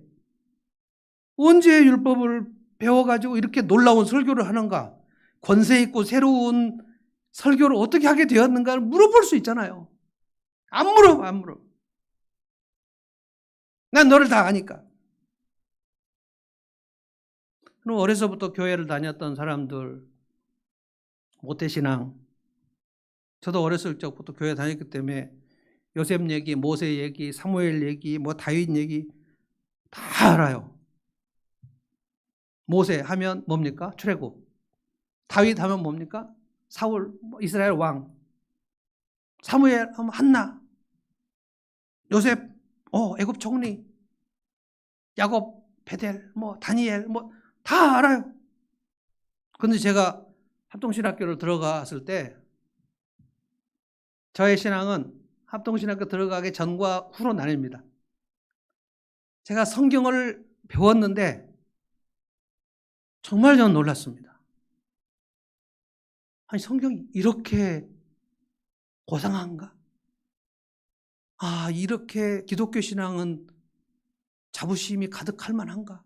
언제 율법을 배워가지고 이렇게 놀라운 설교를 하는가? 권세 있고 새로운 설교를 어떻게 하게 되었는가를 물어볼 수 있잖아요. 안 물어. 난 너를 다 아니까. 그럼 어려서부터 교회를 다녔던 사람들, 모태신앙. 저도 어렸을 적부터 교회 다녔기 때문에 요셉 얘기, 모세 얘기, 사무엘 얘기, 다윗 얘기 다 알아요. 모세 하면 뭡니까? 출애굽. 다윗 하면 뭡니까? 사울, 이스라엘 왕. 사무엘 하면 한나. 요셉, 애굽 총리. 야곱, 베델, 다니엘, 다 알아요. 그런데 제가 합동신학교를 들어갔을 때 저의 신앙은 합동신학교 들어가기 전과 후로 나뉩니다. 제가 성경을 배웠는데 정말 저는 놀랐습니다. 아니, 성경이 이렇게 고상한가? 이렇게 기독교 신앙은 자부심이 가득할 만한가?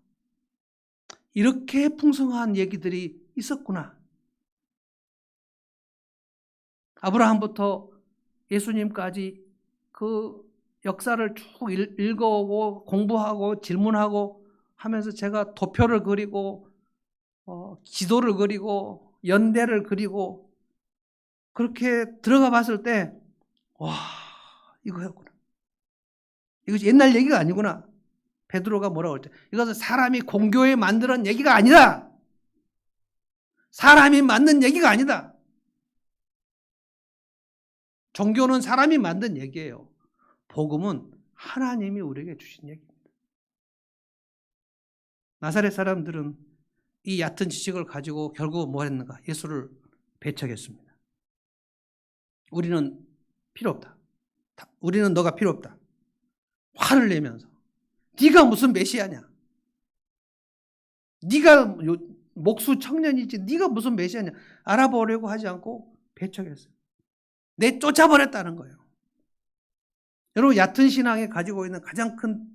이렇게 풍성한 얘기들이 있었구나. 아브라함부터 예수님까지 그 역사를 쭉 읽어오고 공부하고 질문하고 하면서 제가 도표를 그리고 지도를 그리고 연대를 그리고 그렇게 들어가 봤을 때 와, 이거였구나. 이것이 옛날 얘기가 아니구나. 베드로가 뭐라고 했죠? 이것은 사람이 공교에 만드는 얘기가 아니다. 사람이 만든 얘기가 아니다. 종교는 사람이 만든 얘기예요. 복음은 하나님이 우리에게 주신 얘기입니다. 나사렛 사람들은 이 얕은 지식을 가지고 결국 뭐 했는가? 예수를 배척했습니다. 우리는 필요 없다. 우리는 너가 필요 없다. 화를 내면서 네가 무슨 메시아냐? 네가 목수 청년이지 네가 무슨 메시아냐? 알아보려고 하지 않고 배척했어요. 내쫓아버렸다는 거예요. 여러분, 얕은 신앙에 가지고 있는 가장 큰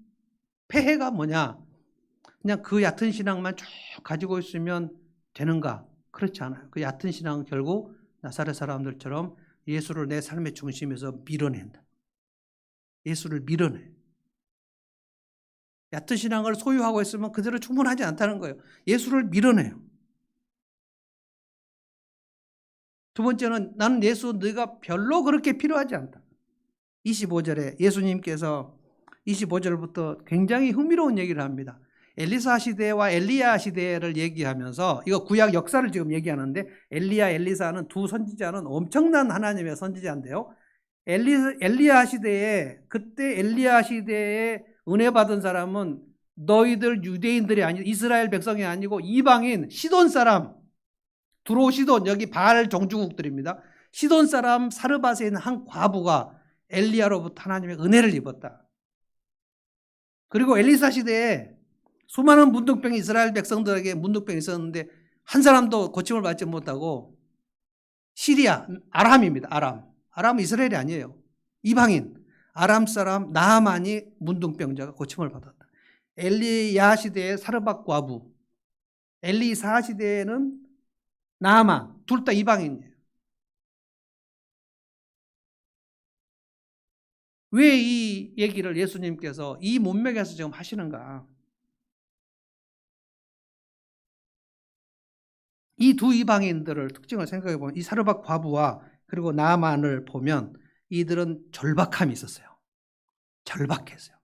폐해가 뭐냐? 그냥 그 얕은 신앙만 쭉 가지고 있으면 되는가? 그렇지 않아요. 그 얕은 신앙은 결국 나사렛 사람들처럼 예수를 내 삶의 중심에서 밀어낸다. 예수를 밀어내. 얕은 신앙을 소유하고 있으면 그대로 충분하지 않다는 거예요. 예수를 밀어내요. 두 번째는 나는 예수 네가 별로 그렇게 필요하지 않다. 25절에 예수님께서 25절부터 굉장히 흥미로운 얘기를 합니다. 엘리사 시대와 엘리야 시대를 얘기하면서 이거 구약 역사를 지금 얘기하는데 엘리야, 엘리사는 두 선지자는 엄청난 하나님의 선지자인데요. 엘리야 시대에 그때 엘리야 시대에 은혜 받은 사람은 너희들 유대인들이 아니고 이스라엘 백성이 아니고 이방인 시돈 사람 두로 시돈 여기 바알 종주국들입니다. 시돈 사람 사르밧에 있는 한 과부가 엘리야로부터 하나님의 은혜를 입었다. 그리고 엘리사 시대에 수많은 문둥병이 이스라엘 백성들에게 문둥병이 있었는데 한 사람도 고침을 받지 못하고 시리아, 아람입니다. 아람은 이스라엘이 아니에요. 이방인 아람 사람 나하만이 문둥병자가 고침을 받았다. 엘리야 시대의 사르밧 과부 엘리사 시대에는 나아만 둘 다 이방인이에요. 왜 이 얘기를 예수님께서 이 문맥에서 지금 하시는가? 이 두 이방인들을 특징을 생각해 보면 이 사르밧 과부와 그리고 나아만을 보면 이들은 절박함이 있었어요. 절박했어요.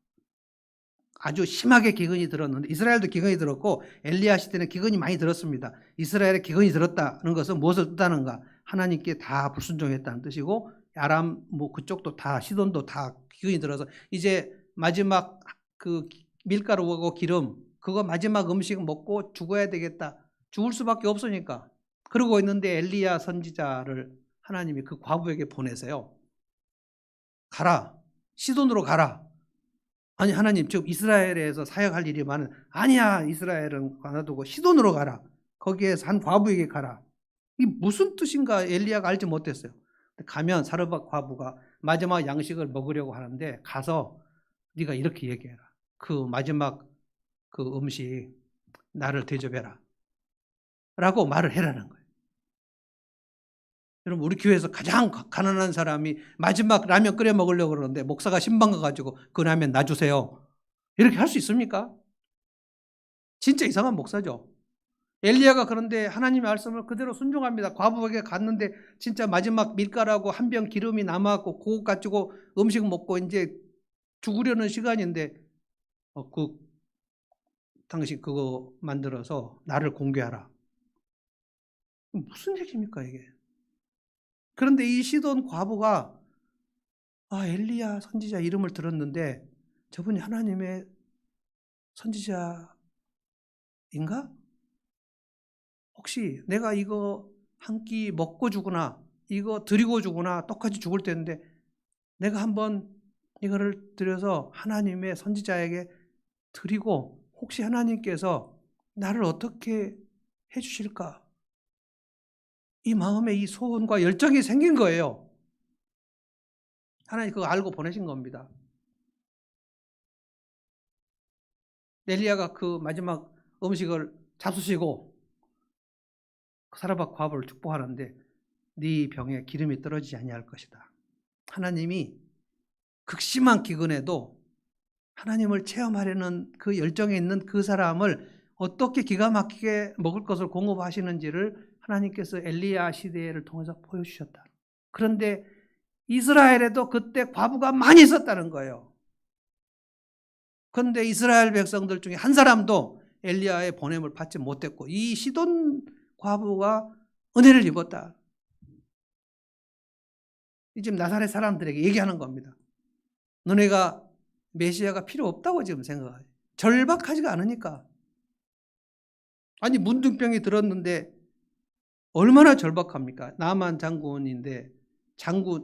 아주 심하게 기근이 들었는데 이스라엘도 기근이 들었고 엘리야 시대는 기근이 많이 들었습니다. 이스라엘에 기근이 들었다는 것은 무엇을 뜻하는가? 하나님께 다 불순종했다는 뜻이고 아람 뭐 그쪽도 다 시돈도 다 기근이 들어서 이제 마지막 그 밀가루하고 기름 그거 마지막 음식 먹고 죽어야 되겠다. 죽을 수밖에 없으니까. 그러고 있는데 엘리야 선지자를 하나님이 그 과부에게 보내세요. 가라. 시돈으로 가라. 아니 하나님 지금 이스라엘에서 사역할 일이 많은 아니야 이스라엘은 가놔두고 시돈으로 가라. 거기에서 한 과부에게 가라. 이게 무슨 뜻인가 엘리야가 알지 못했어요. 가면 사르밧 과부가 마지막 양식을 먹으려고 하는데 가서 네가 이렇게 얘기해라. 그 마지막 그 음식 나를 대접해라. 라고 말을 해라는 거예요. 여러분 우리 교회에서 가장 가난한 사람이 마지막 라면 끓여 먹으려고 그러는데 목사가 신방 가가지고 그 라면 놔주세요. 이렇게 할 수 있습니까? 진짜 이상한 목사죠. 엘리야가 그런데 하나님의 말씀을 그대로 순종합니다. 과부에게 갔는데 진짜 마지막 밀가루하고 한 병 기름이 남아갖고 그거 가지고 음식 먹고 이제 죽으려는 시간인데 당신 그거 만들어서 나를 공개하라. 무슨 얘기입니까 이게? 그런데 이 시돈 과부가 엘리야 선지자 이름을 들었는데 저분이 하나님의 선지자인가? 혹시 내가 이거 한 끼 먹고 죽으나 이거 드리고 죽으나 똑같이 죽을 텐데 내가 한번 이거를 드려서 하나님의 선지자에게 드리고 혹시 하나님께서 나를 어떻게 해주실까? 이 마음에 이 소원과 열정이 생긴 거예요. 하나님 그거 알고 보내신 겁니다. 엘리야가 그 마지막 음식을 잡수시고 사르밧 과부를 축복하는데 네 병에 기름이 떨어지지 아니할 것이다. 하나님이 극심한 기근에도 하나님을 체험하려는 그 열정에 있는 그 사람을 어떻게 기가 막히게 먹을 것을 공급하시는지를 하나님께서 엘리야 시대를 통해서 보여주셨다. 그런데 이스라엘에도 그때 과부가 많이 있었다는 거예요. 그런데 이스라엘 백성들 중에 한 사람도 엘리야의 보냄을 받지 못했고 이 시돈 과부가 은혜를 입었다. 지금 나사렛 사람들에게 얘기하는 겁니다. 너네가 메시아가 필요 없다고 지금 생각해요. 절박하지가 않으니까. 아니 문둥병이 들었는데 얼마나 절박합니까? 나만 장군인데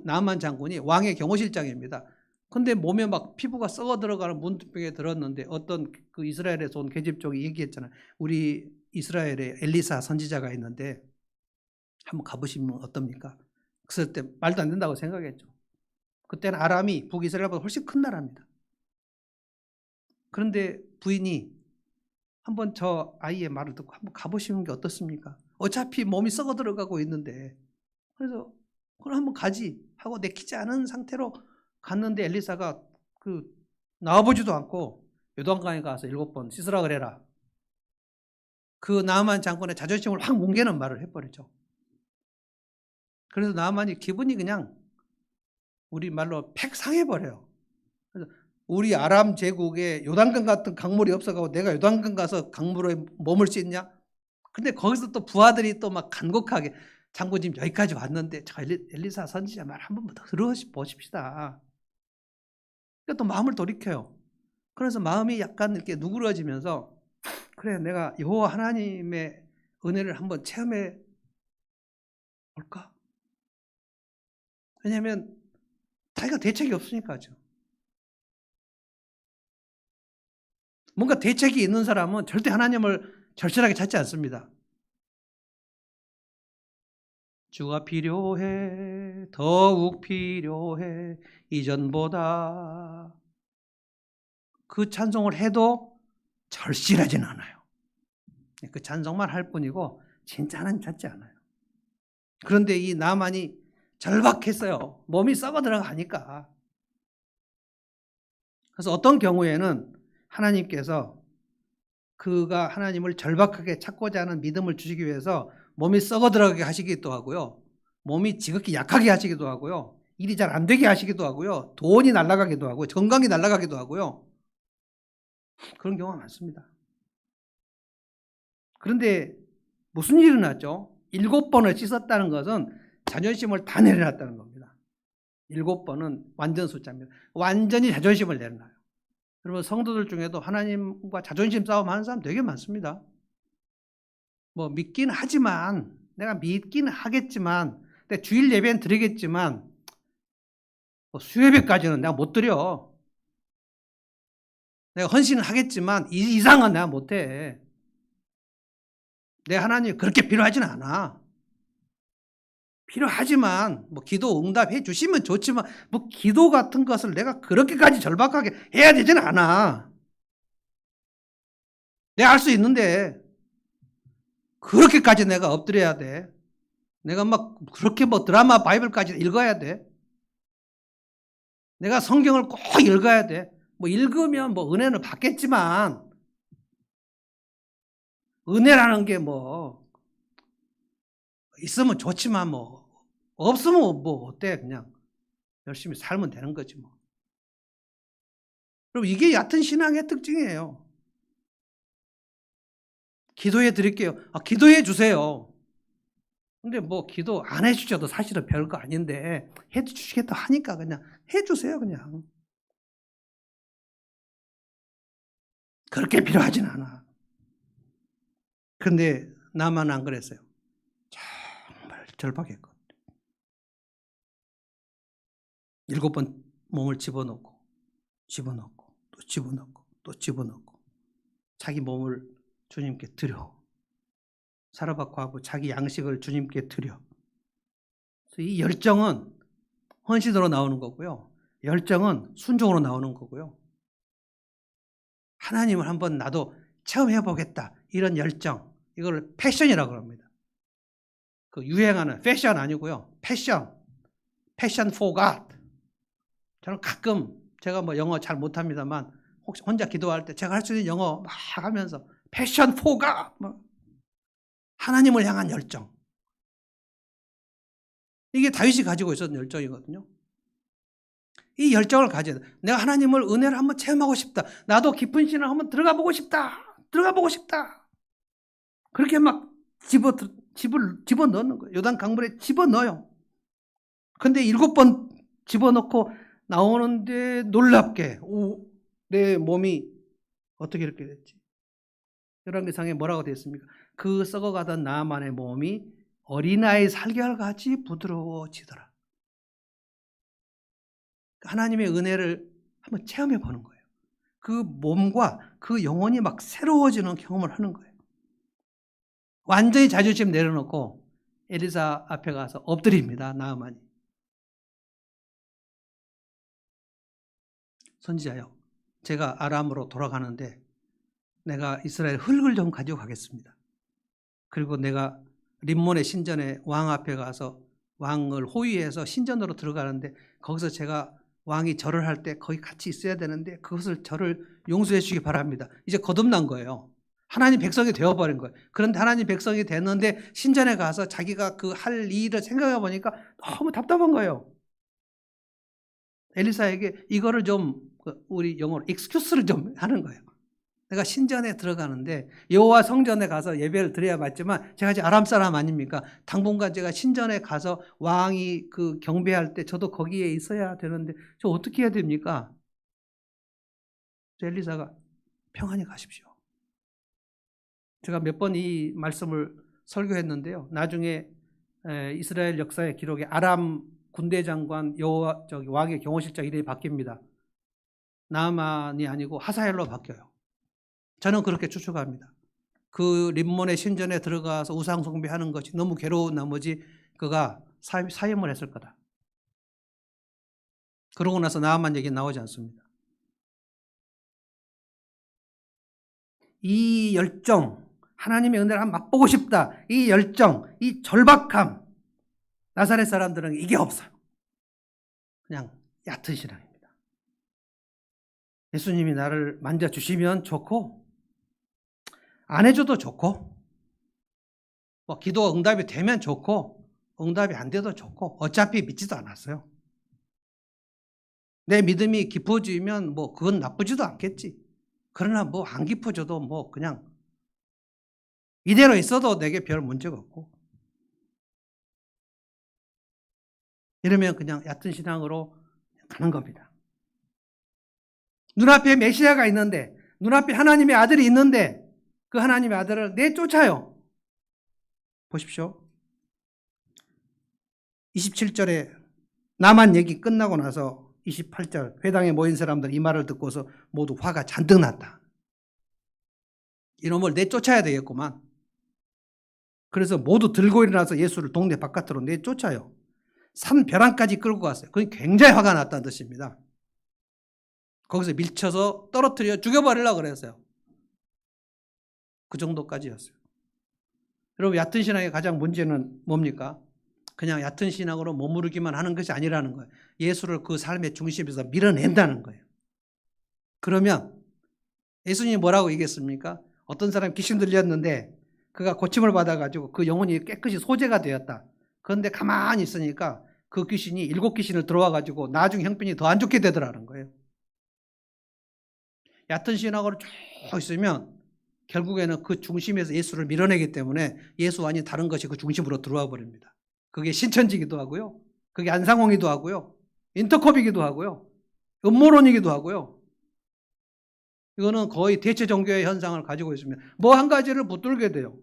나만 장군이 왕의 경호실장입니다. 근데 몸에 막 피부가 썩어 들어가는 문둥병에 들었는데 어떤 그 이스라엘에서 온 계집종이 얘기했잖아요. 우리 이스라엘에 엘리사 선지자가 있는데 한번 가보시면 어떻습니까? 그랬을 때 말도 안 된다고 생각했죠. 그때는 아람이 북이스라엘보다 훨씬 큰 나라입니다. 그런데 부인이 한번 저 아이의 말을 듣고 한번 가보시는 게 어떻습니까? 어차피 몸이 썩어 들어가고 있는데 그래서 그럼 한번 가지 하고 내키지 않은 상태로 갔는데 엘리사가 나와보지도 않고 요단강에 가서 7번 씻으라 그래라. 그 나아만 장군의 자존심을 확 뭉개는 말을 해버리죠. 그래서 나아만이 기분이 그냥 우리 말로 팩 상해버려요. 그래서 우리 아람 제국에 요단강 같은 강물이 없어가고 내가 요단강 가서 강물에 몸을 씻냐? 근데 거기서 또 부하들이 또 막 간곡하게 장군님 여기까지 왔는데 저 엘리사 선지자 말 한 번만 더 들어보십시다. 그러니까 또 마음을 돌이켜요. 그래서 마음이 약간 이렇게 누그러지면서 그래 내가 여호와 하나님의 은혜를 한번 체험해 볼까? 왜냐하면 자기가 대책이 없으니까죠. 뭔가 대책이 있는 사람은 절대 하나님을 절실하게 찾지 않습니다. 주가 필요해, 더욱 필요해, 이전보다. 그 찬송을 해도 절실하진 않아요. 그 찬송만 할 뿐이고 진짜 하나님 찾지 않아요. 그런데 이 나만이 절박했어요. 몸이 썩어 들어가니까. 그래서 어떤 경우에는 하나님께서 그가 하나님을 절박하게 찾고자 하는 믿음을 주시기 위해서 몸이 썩어 들어가게 하시기도 하고요. 몸이 지극히 약하게 하시기도 하고요. 일이 잘 안 되게 하시기도 하고요. 돈이 날아가기도 하고 건강이 날아가기도 하고요. 그런 경우가 많습니다. 그런데 무슨 일이 일어났죠? 7번을 씻었다는 것은 자존심을 다 내려놨다는 겁니다. 7번은 완전 숫자입니다. 완전히 자존심을 내려놔요. 여러분 성도들 중에도 하나님과 자존심 싸움 하는 사람 되게 많습니다. 뭐 믿긴 하지만 내가 믿기는 하겠지만 근데 주일 예배는 드리겠지만 뭐 수예배까지는 내가 못 드려. 내가 헌신은 하겠지만 이 이상은 내가 못해. 내 하나님이 그렇게 필요하지는 않아. 필요하지만 뭐 기도 응답해 주시면 좋지만 뭐 기도 같은 것을 내가 그렇게까지 절박하게 해야 되지는 않아. 내가 할 수 있는데 그렇게까지 내가 엎드려야 돼. 내가 막 그렇게 뭐 드라마 바이블까지 읽어야 돼. 내가 성경을 꼭 읽어야 돼. 뭐 읽으면 뭐 은혜는 받겠지만 은혜라는 게 뭐 있으면 좋지만 뭐 없으면 뭐 어때 그냥 열심히 살면 되는 거지 뭐. 그럼 이게 얕은 신앙의 특징이에요. 기도해 드릴게요. 기도해 주세요. 근데 뭐 기도 안 해주셔도 사실은 별거 아닌데 해 주시겠다 하니까 그냥 해 주세요 그냥. 그렇게 필요하진 않아. 근데 나만 안 그랬어요. 정말 절박했거든. 7번 몸을 집어넣고 또 집어넣고 자기 몸을 주님께 드려. 살아받고 하고 자기 양식을 주님께 드려. 그래서 이 열정은 헌신으로 나오는 거고요. 열정은 순종으로 나오는 거고요. 하나님을 한번 나도 체험해 보겠다. 이런 열정. 이걸 패션이라고 합니다. 그 유행하는 패션 아니고요. 패션 for God. 저는 가끔 제가 뭐 영어 잘 못합니다만 혹시 혼자 기도할 때 제가 할 수 있는 영어 막 하면서 패션 for God. 뭐 하나님을 향한 열정. 이게 다윗이 가지고 있었던 열정이거든요. 이 열정을 가져야 돼. 내가 하나님을 은혜를 한번 체험하고 싶다. 나도 깊은 신앙 한번 들어가 보고 싶다. 그렇게 막 집어넣는 거예요. 요단 강물에 집어넣어요. 근데 7번 집어넣고 나오는데 놀랍게 내 몸이 어떻게 이렇게 됐지? 열왕기상에 뭐라고 되어 있습니까? 그 썩어가던 나만의 몸이 어린아이 살결같이 부드러워지더라. 하나님의 은혜를 한번 체험해 보는 거예요. 그 몸과 그 영혼이 막 새로워지는 경험을 하는 거예요. 완전히 자존심 내려놓고 엘리사 앞에 가서 엎드립니다. 나아만이. 선지자요, 제가 아람으로 돌아가는데 내가 이스라엘 흙을 좀 가지고 가겠습니다. 그리고 내가 림몬의 신전에 왕 앞에 가서 왕을 호위해서 신전으로 들어가는데 거기서 제가 왕이 절을 할 때 거기 같이 있어야 되는데 그것을 저를 용서해 주시기 바랍니다. 이제 거듭난 거예요. 하나님 백성이 되어버린 거예요. 그런데 하나님 백성이 됐는데 신전에 가서 자기가 그 할 일을 생각해 보니까 너무 답답한 거예요. 엘리사에게 이거를 좀 우리 영어로 익스큐스를 좀 하는 거예요. 내가 신전에 들어가는데 여호와 성전에 가서 예배를 드려야 맞지만 제가 이제 아람 사람 아닙니까? 당분간 제가 신전에 가서 왕이 그 경배할 때 저도 거기에 있어야 되는데 저 어떻게 해야 됩니까? 엘리사가 평안히 가십시오. 제가 몇 번 이 말씀을 설교했는데요. 나중에 이스라엘 역사의 기록에 아람 군대 장관 여호와 왕의 경호실장 이름이 바뀝니다. 나아만이 아니고 하사엘로 바뀌어요. 저는 그렇게 추측합니다. 그 림몬의 신전에 들어가서 우상 숭배하는 것이 너무 괴로운 나머지 그가 사임을 했을 거다. 그러고 나서 나아만 얘기 나오지 않습니다. 이 열정, 하나님의 은혜를 한번 맛보고 싶다. 이 열정, 이 절박함. 나사렛 사람들은 이게 없어요. 그냥 얕은 신앙입니다. 예수님이 나를 만져주시면 좋고 안 해줘도 좋고 뭐 기도 응답이 되면 좋고 응답이 안 돼도 좋고 어차피 믿지도 않았어요. 내 믿음이 깊어지면 뭐 그건 나쁘지도 않겠지. 그러나 뭐 안 깊어져도 뭐 그냥 이대로 있어도 내게 별 문제가 없고 이러면 그냥 얕은 신앙으로 가는 겁니다. 눈앞에 메시아가 있는데 눈앞에 하나님의 아들이 있는데 그 하나님의 아들을 내쫓아요. 보십시오. 27절에 나만 얘기 끝나고 나서 28절 회당에 모인 사람들 이 말을 듣고서 모두 화가 잔뜩 났다. 이놈을 내쫓아야 되겠구만. 그래서 모두 들고 일어나서 예수를 동네 바깥으로 내쫓아요. 산 벼랑까지 끌고 갔어요. 그건 굉장히 화가 났다는 뜻입니다. 거기서 밀쳐서 떨어뜨려 죽여버리려고 그랬어요. 그 정도까지였어요. 여러분, 얕은 신앙의 가장 문제는 뭡니까? 그냥 얕은 신앙으로 머무르기만 하는 것이 아니라는 거예요. 예수를 그 삶의 중심에서 밀어낸다는 거예요. 그러면 예수님이 뭐라고 얘기했습니까? 어떤 사람이 귀신 들렸는데 그가 고침을 받아가지고 그 영혼이 깨끗이 소재가 되었다. 그런데 가만히 있으니까 그 귀신이 7귀신을 들어와가지고 나중 형편이 더 안 좋게 되더라는 거예요. 얕은 신앙으로 쭉 있으면 결국에는 그 중심에서 예수를 밀어내기 때문에 예수 아닌 다른 것이 그 중심으로 들어와 버립니다. 그게 신천지기도 하고요. 그게 안상홍이기도 하고요. 인터컵이기도 하고요. 음모론이기도 하고요. 이거는 거의 대체 종교의 현상을 가지고 있으면 뭐 한 가지를 붙들게 돼요.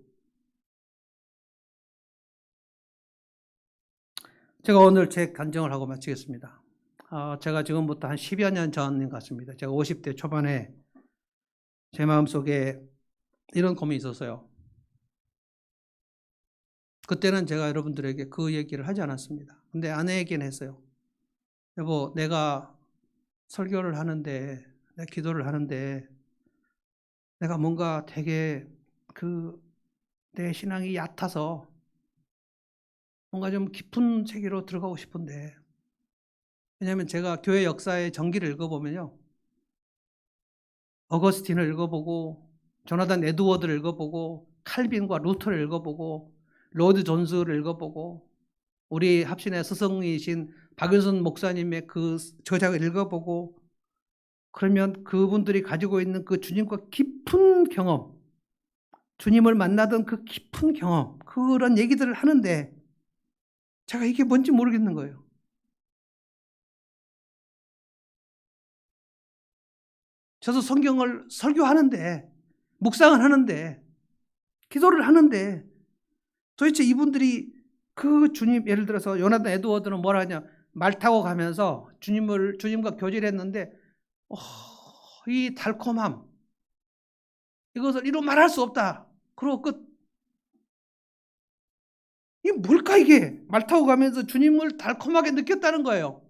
제가 오늘 제 간증을 하고 마치겠습니다. 제가 지금부터 한 10여 년 전 같습니다. 제가 50대 초반에 제 마음속에 이런 고민이 있었어요. 그때는 제가 여러분들에게 그 얘기를 하지 않았습니다. 근데 아내에게는 했어요. 여보, 내가 설교를 하는데, 내가 기도를 하는데, 내가 뭔가 되게 내 신앙이 얕아서 뭔가 좀 깊은 세계로 들어가고 싶은데, 왜냐하면 제가 교회 역사의 전기를 읽어보면요. 어거스틴을 읽어보고, 조나단 에드워드를 읽어보고, 칼빈과 루터를 읽어보고, 로드 존스를 읽어보고, 우리 합신의 스승이신 박윤선 목사님의 그 저작을 읽어보고, 그러면 그분들이 가지고 있는 그 주님과 깊은 경험, 주님을 만나던 그 깊은 경험, 그런 얘기들을 하는데 제가 이게 뭔지 모르겠는 거예요. 저도 성경을 설교하는데, 묵상을 하는데, 기도를 하는데 도대체 이분들이 그 주님, 예를 들어서 요나단 에드워드는 뭐라 하냐, 말 타고 가면서 주님과 교제를 했는데 이 달콤함, 이것을 이루 말할 수 없다. 그리고 끝. 이게 뭘까 이게? 말 타고 가면서 주님을 달콤하게 느꼈다는 거예요.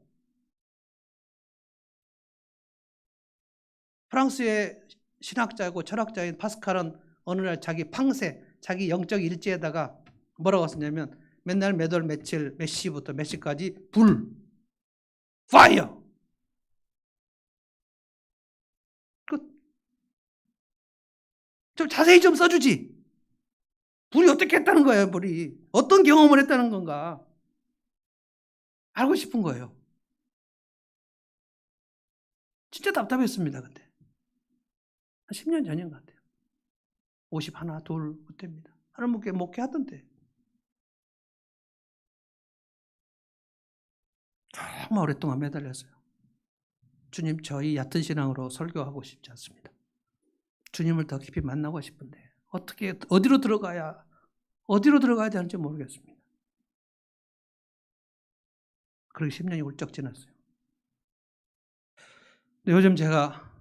프랑스의 신학자고 철학자인 파스칼은 어느 날 자기 팡세, 자기 영적 일지에다가 뭐라고 썼냐면 맨날 몇 월 며칠 몇 시부터 몇 시까지 불, 파이어. 좀 자세히 좀 써주지. 불이 어떻게 했다는 거예요, 불이. 어떤 경험을 했다는 건가. 알고 싶은 거예요. 진짜 답답했습니다, 그때. 한 10년 전인 것 같아요. 51, 2 그때입니다. 하나님께 목회하던 때. 정말 오랫동안 매달렸어요. 주님, 저희 얕은 신앙으로 설교하고 싶지 않습니다. 주님을 더 깊이 만나고 싶은데 어디로 들어가야 되는지 모르겠습니다. 그렇게 10년이 훌쩍 지났어요. 근데 요즘 제가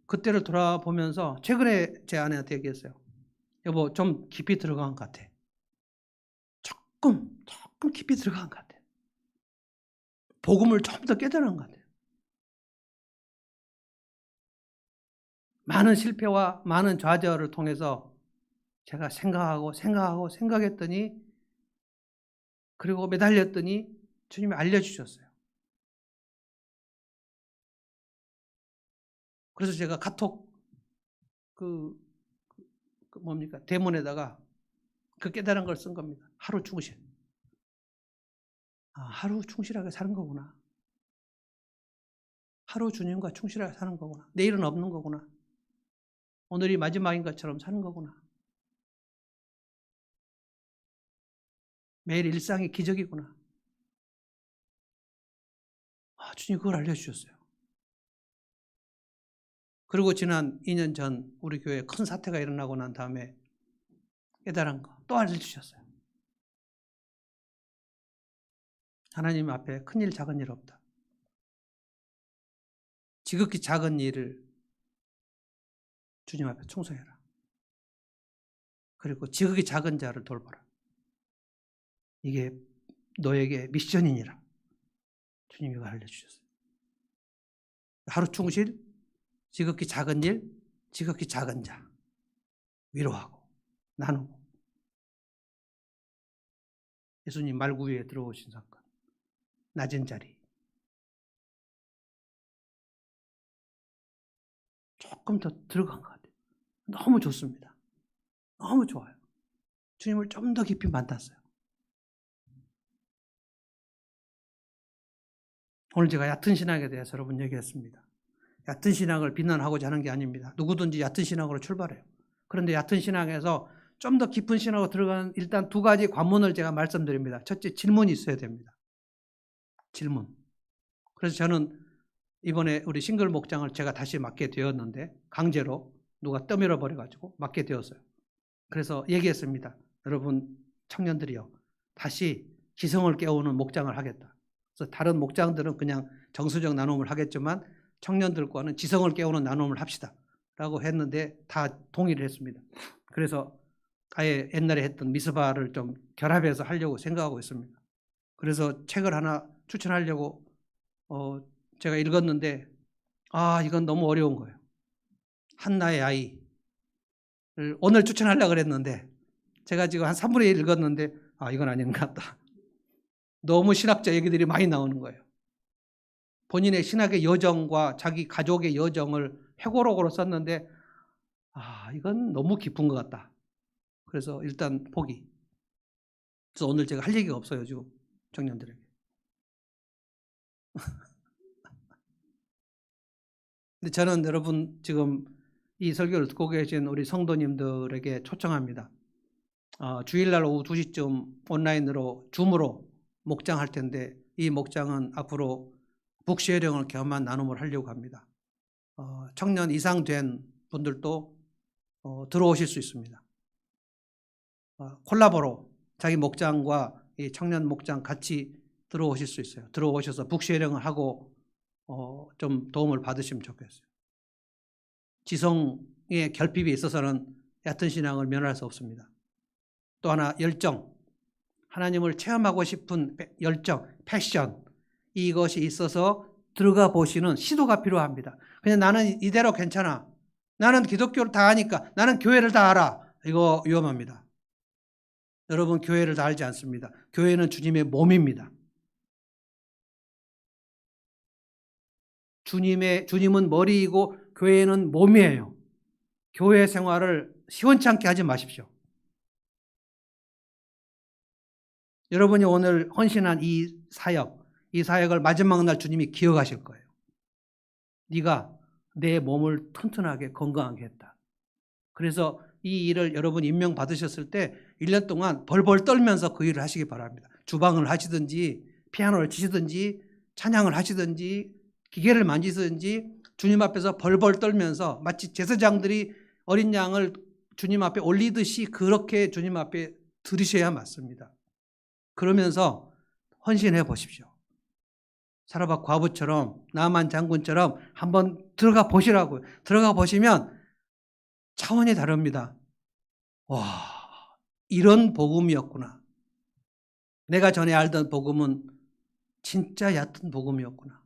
그때를 돌아보면서 최근에 제 아내한테 얘기했어요. 여보, 좀 깊이 들어간 것 같아. 조금 깊이 들어간 것 같아. 복음을 좀 더 깨달은 것 같아요. 많은 실패와 많은 좌절을 통해서 제가 생각했더니 그리고 매달렸더니 주님이 알려주셨어요. 그래서 제가 카톡 대문에다가 그 깨달은 걸 쓴 겁니다. 하루 충실. 하루 충실하게 사는 거구나. 하루 주님과 충실하게 사는 거구나. 내일은 없는 거구나. 오늘이 마지막인 것처럼 사는 거구나. 매일 일상이 기적이구나. 주님 그걸 알려주셨어요. 그리고 지난 2년 전 우리 교회에 큰 사태가 일어나고 난 다음에 깨달은 거 또 알려주셨어요. 하나님 앞에 큰일 작은 일 없다. 지극히 작은 일을 주님 앞에 충성해라. 그리고 지극히 작은 자를 돌보라. 이게 너에게 미션이니라. 주님이 이걸 알려주셨어요. 하루 충실, 지극히 작은 일, 지극히 작은 자. 위로하고 나누고. 예수님 말구 위에 들어오신 사건. 낮은 자리. 조금 더 들어간 것 같아요. 너무 좋습니다. 너무 좋아요. 주님을 좀 더 깊이 만났어요. 오늘 제가 얕은 신학에 대해서 여러분 얘기했습니다. 얕은 신학을 비난하고자 하는 게 아닙니다. 누구든지 얕은 신학으로 출발해요. 그런데 얕은 신학에서 좀 더 깊은 신학으로 들어가는 일단 두 가지 관문을 제가 말씀드립니다. 첫째, 질문이 있어야 됩니다. 질문. 그래서 저는 이번에 우리 싱글 목장을 제가 다시 맡게 되었는데 강제로 누가 떠밀어 버려가지고 맡게 되었어요. 그래서 얘기했습니다. 여러분 청년들이요. 다시 지성을 깨우는 목장을 하겠다. 그래서 다른 목장들은 그냥 정수적 나눔을 하겠지만 청년들과는 지성을 깨우는 나눔을 합시다. 라고 했는데 다 동의를 했습니다. 그래서 아예 옛날에 했던 미스바를 좀 결합해서 하려고 생각하고 있습니다. 그래서 책을 하나 추천하려고 제가 읽었는데 이건 너무 어려운 거예요. 한나의 아이를 오늘 추천하려고 그랬는데 제가 지금 한 3분의 1 읽었는데 이건 아닌 것 같다. 너무 신학자 얘기들이 많이 나오는 거예요. 본인의 신학의 여정과 자기 가족의 여정을 회고록으로 썼는데 이건 너무 깊은 것 같다. 그래서 일단 포기. 그래서 오늘 제가 할 얘기가 없어요. 지금 청년들에게. 근데 저는 여러분 지금 이 설교를 듣고 계신 우리 성도님들에게 초청합니다. 주일날 오후 2시쯤 온라인으로 줌으로 목장할 텐데 이 목장은 앞으로 북쉐어링을 겸한 나눔을 하려고 합니다. 청년 이상 된 분들도 들어오실 수 있습니다. 콜라보로 자기 목장과 이 청년 목장 같이 들어오실 수 있어요. 들어오셔서 북쉐어링을 하고 좀 도움을 받으시면 좋겠어요. 지성의 결핍이 있어서는 얕은 신앙을 면할 수 없습니다. 또 하나 열정, 하나님을 체험하고 싶은 열정, 패션, 이것이 있어서 들어가 보시는 시도가 필요합니다. 그냥 나는 이대로 괜찮아. 나는 기독교를 다 아니까. 나는 교회를 다 알아. 이거 위험합니다. 여러분 교회를 다 알지 않습니다. 교회는 주님의 몸입니다. 주님은 머리이고 교회는 몸이에요. 교회 생활을 시원찮게 하지 마십시오. 여러분이 오늘 헌신한 이 사역을 마지막 날 주님이 기억하실 거예요. 네가 내 몸을 튼튼하게 건강하게 했다. 그래서 이 일을 여러분 임명받으셨을 때 1년 동안 벌벌 떨면서 그 일을 하시기 바랍니다. 주방을 하시든지 피아노를 치시든지 찬양을 하시든지 기계를 만지든지 주님 앞에서 벌벌 떨면서 마치 제사장들이 어린 양을 주님 앞에 올리듯이 그렇게 주님 앞에 들으셔야 맞습니다. 그러면서 헌신해 보십시오. 사라밧 과부처럼 나만 장군처럼 한번 들어가 보시라고요. 들어가 보시면 차원이 다릅니다. 와, 이런 복음이었구나. 내가 전에 알던 복음은 진짜 얕은 복음이었구나.